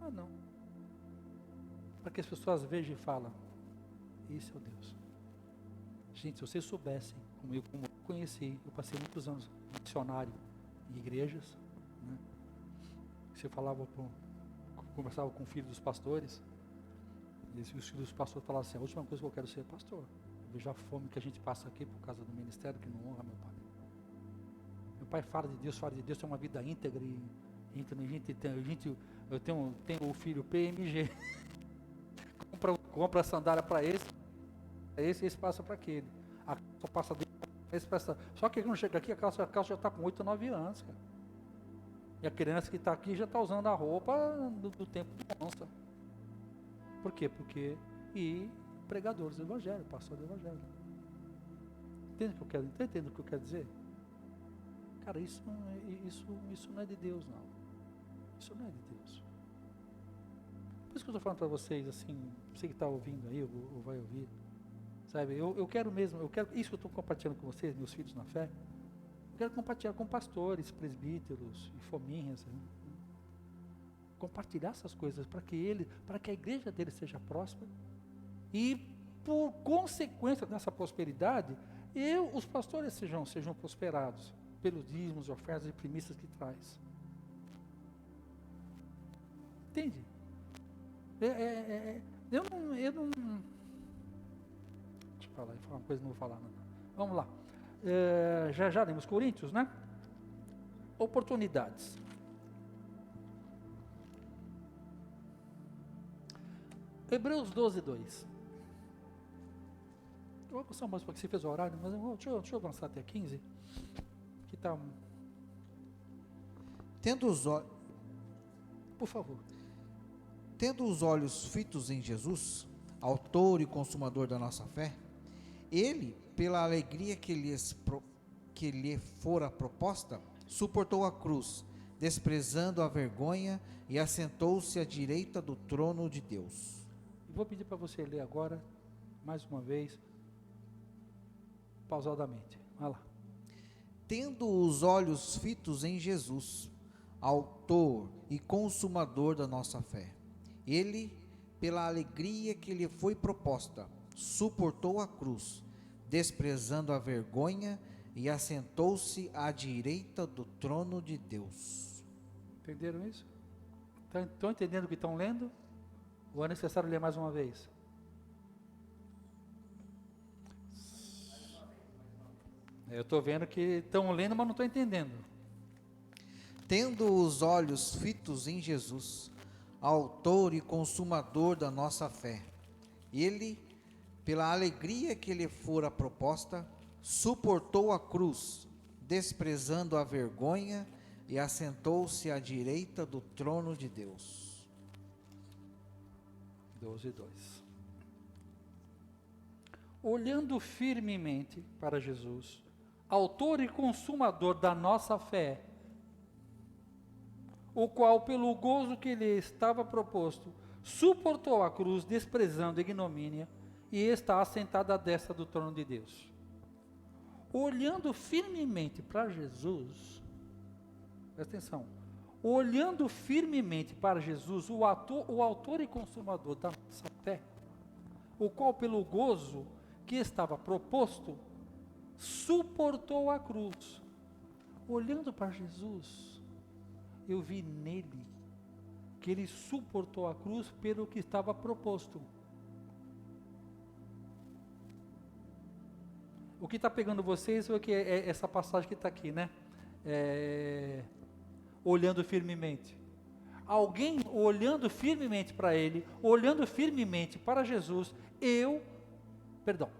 Ah, não. Para que as pessoas vejam e falem, esse é o Deus. Gente, se vocês soubessem, como eu conheci, eu passei muitos anos missionário em igrejas, né? Você conversava com o filho dos pastores, e os filhos dos pastores falavam assim, a última coisa que eu quero ser pastor. Eu vejo a fome que a gente passa aqui por causa do ministério que não honra meu pai. Meu pai fala de Deus, tem uma vida íntegra e eu tenho o filho PMG. compra a sandália para esse passa para aquele. A calça passa dele, esse passa. Só que ele não chega aqui, a calça já está com 8, 9 anos, cara. E a criança que está aqui já está usando a roupa do tempo de onça. Por quê? E pregadores do evangelho, pastor do evangelho. Entende o que eu quero? Está entendendo o que eu quero dizer? Cara, isso não é de Deus, não. Isso não é de Deus. Por isso que eu estou falando para vocês, assim, você que está ouvindo aí, ou vai ouvir, sabe, eu quero isso que eu estou compartilhando com vocês, meus filhos na fé, eu quero compartilhar com pastores, presbíteros e fominhas, né? compartilhar essas coisas para que a igreja dele seja próspera. E por consequência dessa prosperidade, os pastores sejam prosperados pelos dízimos, ofertas e primícias que traz. Entende? Eu não. Deixa eu falar uma coisa, não vou falar. Não. Vamos lá. Já lemos Coríntios, né? Oportunidades. Hebreus 12, 2. Eu vou passar mais porque você fez o horário, mas deixa eu avançar até 15. Que tá. Por favor. Tendo os olhos fitos em Jesus, autor e consumador da nossa fé, ele, pela alegria que lhe fora proposta, suportou a cruz, desprezando a vergonha, e assentou-se à direita do trono de Deus. Vou pedir para você ler agora, mais uma vez, pausadamente. Vai lá. Tendo os olhos fitos em Jesus, autor e consumador da nossa fé, ele, pela alegria que lhe foi proposta, suportou a cruz, desprezando a vergonha, e assentou-se à direita do trono de Deus. Entenderam isso? Estão entendendo o que estão lendo? Ou é necessário ler mais uma vez? Eu estou vendo que estão lendo, mas não estou entendendo. Tendo os olhos fitos em Jesus, autor e consumador da nossa fé, ele, pela alegria que lhe fora proposta, suportou a cruz, desprezando a vergonha, e assentou-se à direita do trono de Deus. 12, 2. Olhando firmemente para Jesus, autor e consumador da nossa fé, o qual, pelo gozo que lhe estava proposto, suportou a cruz, desprezando a ignomínia, e está assentado à destra do trono de Deus. Olhando firmemente para Jesus, presta atenção, olhando firmemente para Jesus, o autor e consumador da nossa fé, o qual, pelo gozo que estava proposto, suportou a cruz. Olhando para Jesus, eu vi nele que ele suportou a cruz pelo que estava proposto. O que está pegando vocês é que é essa passagem que está aqui, né? Olhando firmemente. Alguém olhando firmemente para ele, olhando firmemente para Jesus,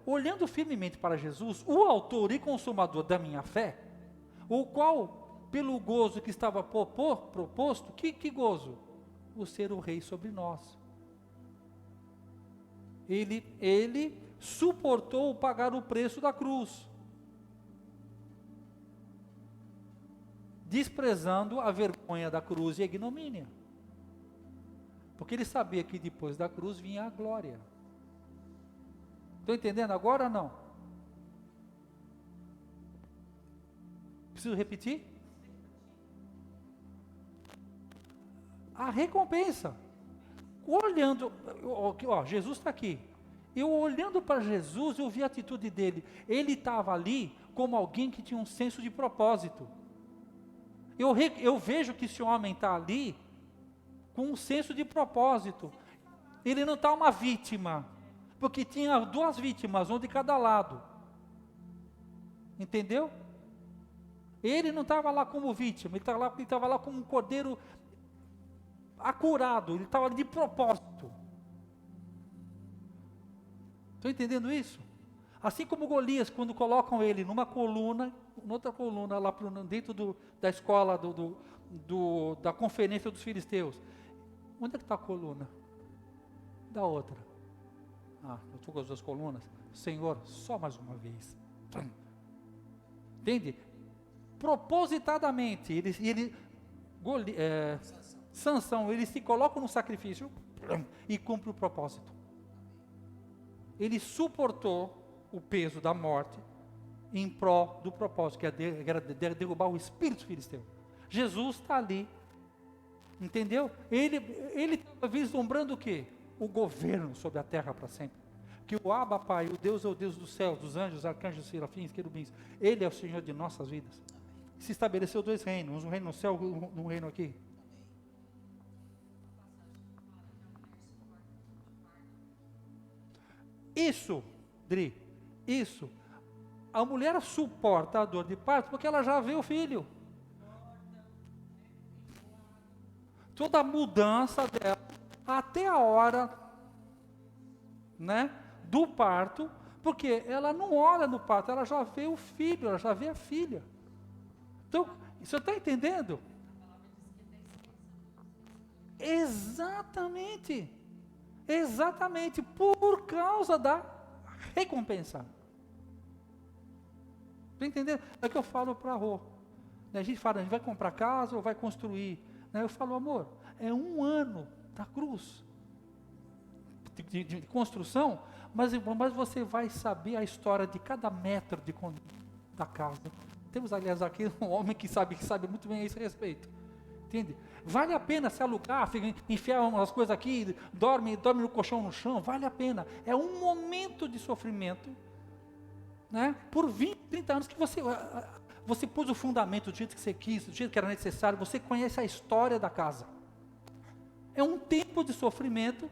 olhando firmemente para Jesus, o autor e consumador da minha fé, o qual, pelo gozo que estava proposto, que gozo? O ser o rei sobre nós. Ele suportou pagar o preço da cruz, desprezando a vergonha da cruz e a ignomínia, porque ele sabia que depois da cruz vinha a glória. Estão entendendo agora ou não? Preciso repetir? A recompensa. Olhando, Jesus está aqui. Eu olhando para Jesus, eu vi a atitude dele. Ele estava ali como alguém que tinha um senso de propósito. Eu vejo que esse homem está ali com um senso de propósito. Ele não está uma vítima, porque tinha duas vítimas, um de cada lado. Entendeu? Ele não estava lá como vítima, ele estava lá como um cordeiro acurado, ele estava ali de propósito. Estão entendendo isso? Assim como Golias, quando colocam ele noutra coluna, lá dentro da escola, da conferência dos filisteus. Onde é que está a coluna? Da outra. Eu estou com as duas colunas. Senhor, só mais uma vez. Entende? Propositadamente, Sansão, ele se coloca no sacrifício e cumpre o propósito. Ele suportou o peso da morte em prol do propósito, que era derrubar o espírito filisteu. Jesus está ali Entendeu? Ele estava vislumbrando o quê? O governo sobre a terra para sempre. Que o Abba Pai, o Deus é o Deus dos céus, dos anjos, arcanjos, serafins, querubins. Ele é o Senhor de nossas vidas. Se estabeleceu dois reinos, um reino no céu, um reino aqui. Isso, Dri, isso. A mulher suporta a dor de parto porque ela já vê o filho. Toda a mudança dela, até a hora, né, do parto, porque ela não olha no parto, ela já vê o filho, ela já vê a filha. Então, você está entendendo? Exatamente. Exatamente, por causa da recompensa. Está entendendo? É o que eu falo para a Rô. A gente fala, a gente vai comprar casa ou vai construir? Eu falo, amor, é 1 ano da cruz de construção, mas você vai saber a história de cada metro da casa. Temos, aliás, aqui um homem que sabe muito bem a esse respeito. Entende? Vale a pena se alugar, enfiar umas coisas aqui, dorme no colchão no chão, vale a pena. É um momento de sofrimento, né? Por 20, 30 anos que você pôs o fundamento do jeito que você quis, do jeito que era necessário, você conhece a história da casa. É um tempo de sofrimento,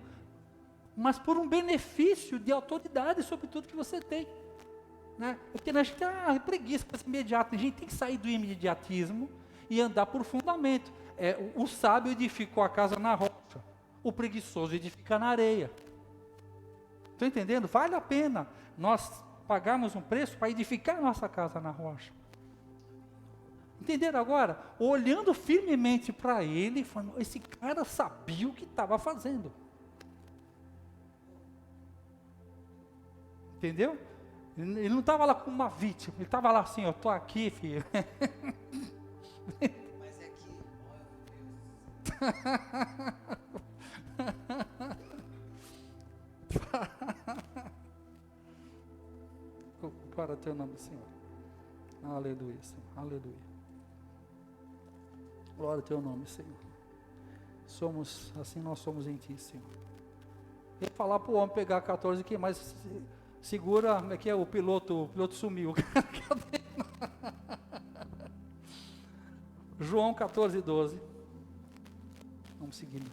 mas por um benefício de autoridade sobre tudo que você tem. Né? Porque a gente tem preguiça com esse imediato, a gente tem que sair do imediatismo e andar por fundamento. O sábio edificou a casa na rocha, o preguiçoso edifica na areia. Estão entendendo? Vale a pena nós pagarmos um preço para edificar a nossa casa na rocha. Entenderam agora? Olhando firmemente para ele, falando, esse cara sabia o que estava fazendo. Entendeu? Ele não estava lá como uma vítima, ele estava lá assim, eu estou aqui, filho. Mas é que, Glória ao teu nome, Senhor. Aleluia, Senhor. Aleluia. Glória ao teu nome, Senhor. Nós somos em ti, Senhor. Eu ia falar para o homem pegar 14 aqui, mas segura, como é que é? O piloto sumiu. João 14, 12. Vamos seguindo.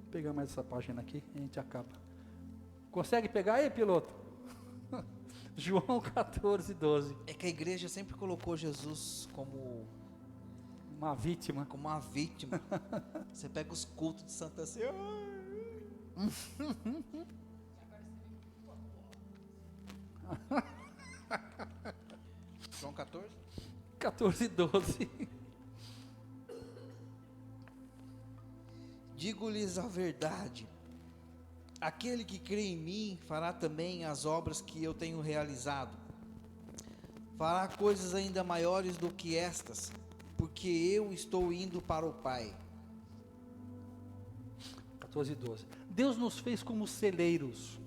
Vou pegar mais essa página aqui e a gente acaba. Consegue pegar aí, piloto? João 14, 12. é que a igreja sempre colocou Jesus como Uma vítima. uma vítima. Você pega os cultos de Santa Ceia. João 14? 14, 12. Digo-lhes a verdade, aquele que crê em mim fará também as obras que eu tenho realizado. Fará coisas ainda maiores do que estas, porque eu estou indo para o Pai. 14, 12. Deus nos fez como celeiros.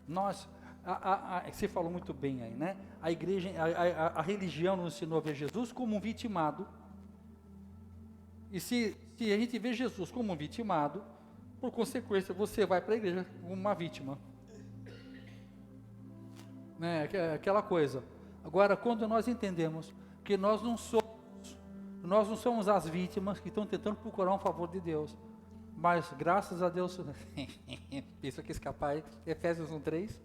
Nós, você falou muito bem aí, né? A igreja, a religião nos ensinou a ver Jesus como um vitimado. E se a gente vê Jesus como um vitimado, por consequência, você vai para a igreja como uma vítima. Né? Aquela coisa. Agora, quando nós entendemos que nós não somos as vítimas que estão tentando procurar um favor de Deus, mas graças a Deus, isso aqui escapar aí, Efésios 1:3.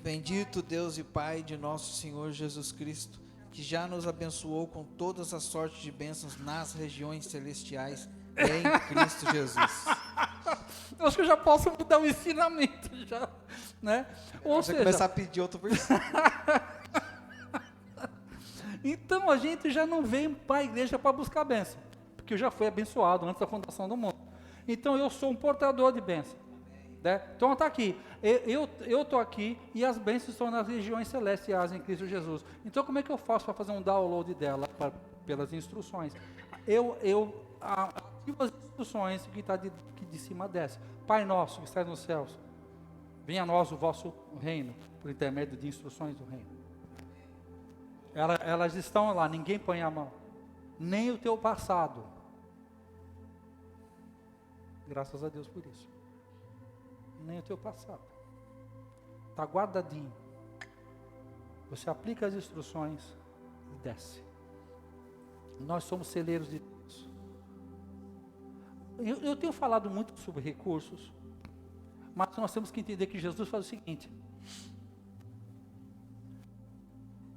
Bendito Deus e Pai de nosso Senhor Jesus Cristo, que já nos abençoou com todas as sortes de bênçãos nas regiões celestiais em Cristo Jesus. Eu acho que eu já posso mudar o ensinamento, já, né? Ou Você seja, começar a pedir outro versículo. então a gente já não vem para a igreja para buscar bênção, porque eu já fui abençoado antes da fundação do mundo. Então eu sou um portador de bênção. Né? Então está aqui, eu estou aqui e as bênçãos estão nas regiões celestiais em Cristo Jesus. Então como é que eu faço para fazer um download dela pelas instruções? Eu ativo as instruções que está de cima desce. Pai nosso que estás nos céus, venha a nós o vosso reino, por intermédio de instruções do reino. Elas estão lá, ninguém põe a mão. Nem o teu passado. Graças a Deus por isso. Nem o teu passado. Está guardadinho. Você aplica as instruções e desce. Nós somos celeiros de Deus. Eu tenho falado muito sobre recursos, mas nós temos que entender que Jesus faz o seguinte: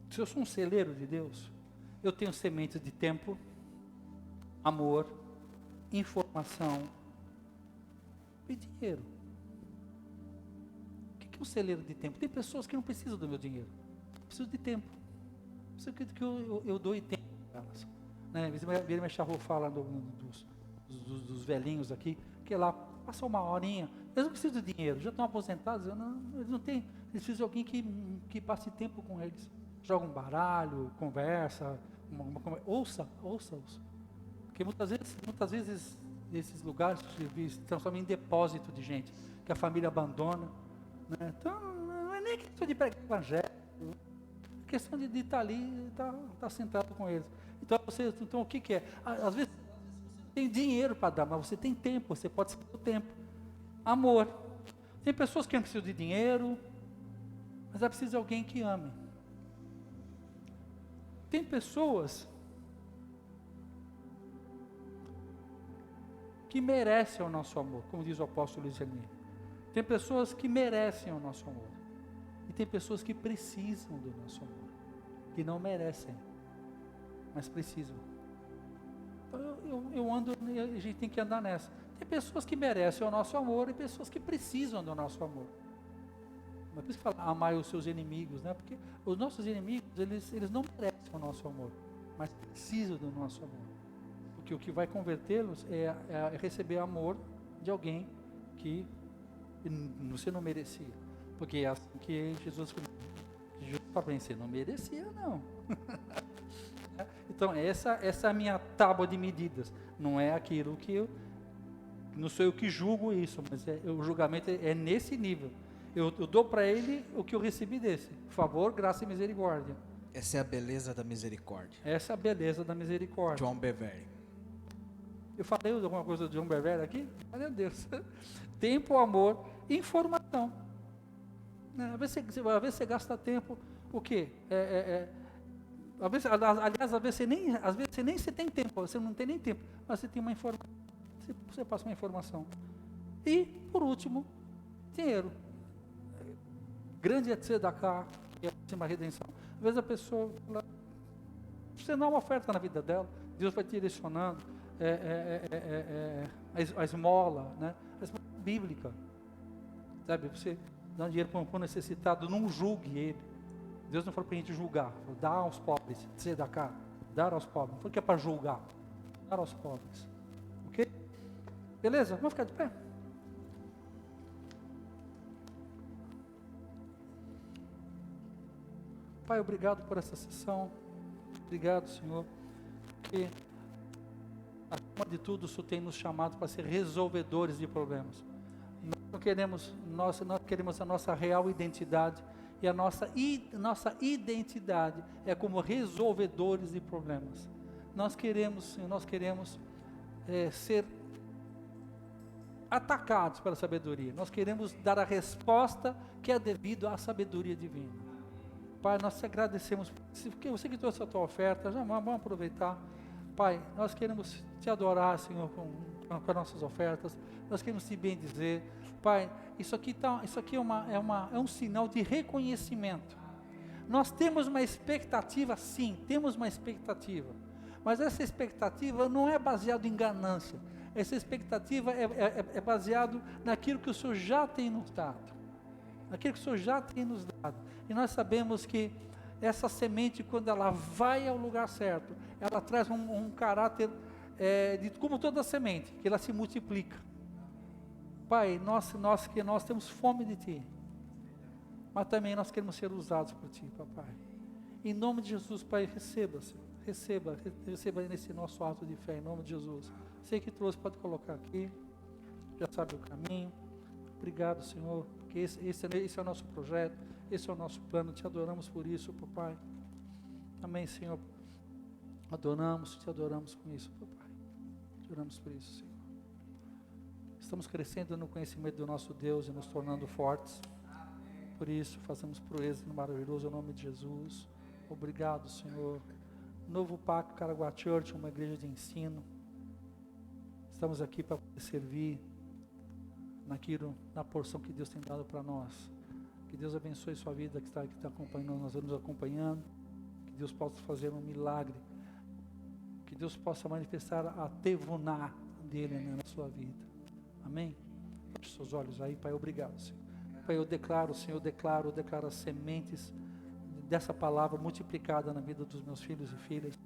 se eu sou um celeiro de Deus, eu tenho sementes de tempo, amor, informação e dinheiro. O que é um celeiro de tempo? Tem pessoas que não precisam do meu dinheiro, precisam de tempo. Precisam que eu doe tempo para elas. Vira Mecharro fala dos velhinhos aqui, que lá passa uma horinha, eles não precisam de dinheiro, já estão aposentados, eles não têm, eles precisam de alguém que passe tempo com eles. Joga um baralho, conversa, ouça. Porque muitas vezes esses lugares se transformam em depósito de gente, que a família abandona. Né? Então, não é nem questão de pregar evangelho, é questão de estar ali, estar sentado com eles. Então o que é? Às vezes você tem dinheiro para dar, mas você tem tempo, você pode ser o tempo. Amor. Tem pessoas que não precisam de dinheiro, mas é preciso de alguém que ame. Tem pessoas que merecem o nosso amor, como diz o apóstolo Luiz Hermínio. Tem pessoas que merecem o nosso amor. E tem pessoas que precisam do nosso amor, que não merecem, mas precisam. Então eu ando, a gente tem que andar nessa. Tem pessoas que merecem o nosso amor e pessoas que precisam do nosso amor. Mas por isso que fala, amai os seus inimigos, né? Porque os nossos inimigos, eles não merecem o nosso amor, mas precisam do nosso amor. Porque o que vai convertê-los é receber amor de alguém que você não merecia. Porque é assim que Jesus fala para você, não merecia não. Então essa é a minha tábua de medidas. Não é aquilo que não sou eu que julgo isso, mas o julgamento é nesse nível. Eu dou para ele o que eu recebi desse. Favor, graça e misericórdia. Essa é a beleza da misericórdia. Essa é a beleza da misericórdia. John Bevere. Eu falei alguma coisa do John Bevere aqui? Meu Deus. Tempo, amor, informação. Às vezes você gasta tempo, o quê? Aliás, às vezes você tem tempo, você não tem nem tempo, mas você tem uma informação. Você passa uma informação. E, por último, dinheiro. Grande é tzedakah, que é uma redenção. Às vezes a pessoa, você dá uma oferta na vida dela, Deus vai te direcionando, a esmola, né? A esmola bíblica, sabe? Você dá um dinheiro para um necessitado, não julgue ele. Deus não falou para a gente julgar, falou, dar aos pobres, tzedakah, dar aos pobres, não foi que é para julgar, dar aos pobres, ok? Beleza? Vamos ficar de pé? Pai, obrigado por essa sessão. Obrigado, Senhor, porque acima de tudo o Senhor tem nos chamado para ser resolvedores de problemas. Nós queremos a nossa real identidade, e a nossa identidade é como resolvedores de problemas. Nós queremos, Senhor, ser atacados pela sabedoria. Nós queremos dar a resposta que é devido à sabedoria divina. Pai, nós te agradecemos, porque você que trouxe a tua oferta, já vamos aproveitar. Pai, nós queremos te adorar, Senhor, com as nossas ofertas, nós queremos te bendizer. Pai, isso aqui é um sinal de reconhecimento. Nós temos uma expectativa, sim, temos uma expectativa, mas essa expectativa não é baseada em ganância, essa expectativa é baseada naquilo que o Senhor já tem nos dado. Aquilo que o Senhor já tem nos dado, e nós sabemos que essa semente, quando ela vai ao lugar certo, ela traz um caráter, como toda semente, que ela se multiplica. Pai, nós temos fome de Ti, mas também nós queremos ser usados por Ti, Papai. Em nome de Jesus, Pai, receba, Senhor, receba nesse nosso ato de fé, em nome de Jesus. Sei que trouxe, pode colocar aqui, já sabe o caminho. Obrigado, Senhor, porque esse é o nosso projeto, esse é o nosso plano, te adoramos por isso, papai. Amém, Senhor. Adoramos, te adoramos com isso, papai. Te oramos por isso, Senhor. Estamos crescendo no conhecimento do nosso Deus e nos tornando fortes. Por isso, fazemos proezas no maravilhoso nome de Jesus. Obrigado, Senhor. Novo Pacto Caraguá Church, uma igreja de ensino. Estamos aqui para servir na porção que Deus tem dado para nós. Que Deus abençoe sua vida que está acompanhando, nós nos acompanhando. Que Deus possa fazer um milagre. Que Deus possa manifestar a tevuná dele na sua vida. Amém? Feche seus olhos aí, Pai, obrigado, Senhor. Pai, eu declaro, Senhor, eu declaro as sementes dessa palavra multiplicada na vida dos meus filhos e filhas.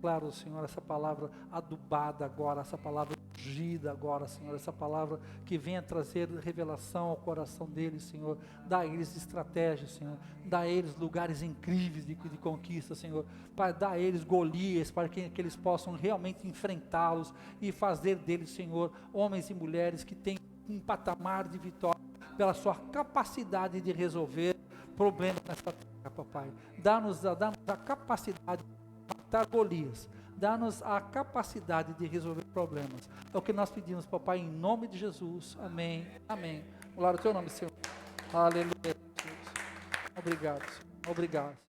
Claro, Senhor, essa palavra adubada agora, essa palavra ungida agora, Senhor, essa palavra que venha trazer revelação ao coração deles, Senhor. Dá a eles estratégias, Senhor. Dá a eles lugares incríveis de conquista, Senhor. Pai, dá a eles Golias, para que eles possam realmente enfrentá-los e fazer deles, Senhor, homens e mulheres que têm um patamar de vitória pela sua capacidade de resolver problemas nessa terra, papai. Dá-nos a capacidade de matar Golias. Dá-nos a capacidade de resolver problemas. É o que nós pedimos, papai, em nome de Jesus. Amém. Amém. Glória ao teu nome, Senhor. Aleluia. Obrigado, Senhor. Obrigado.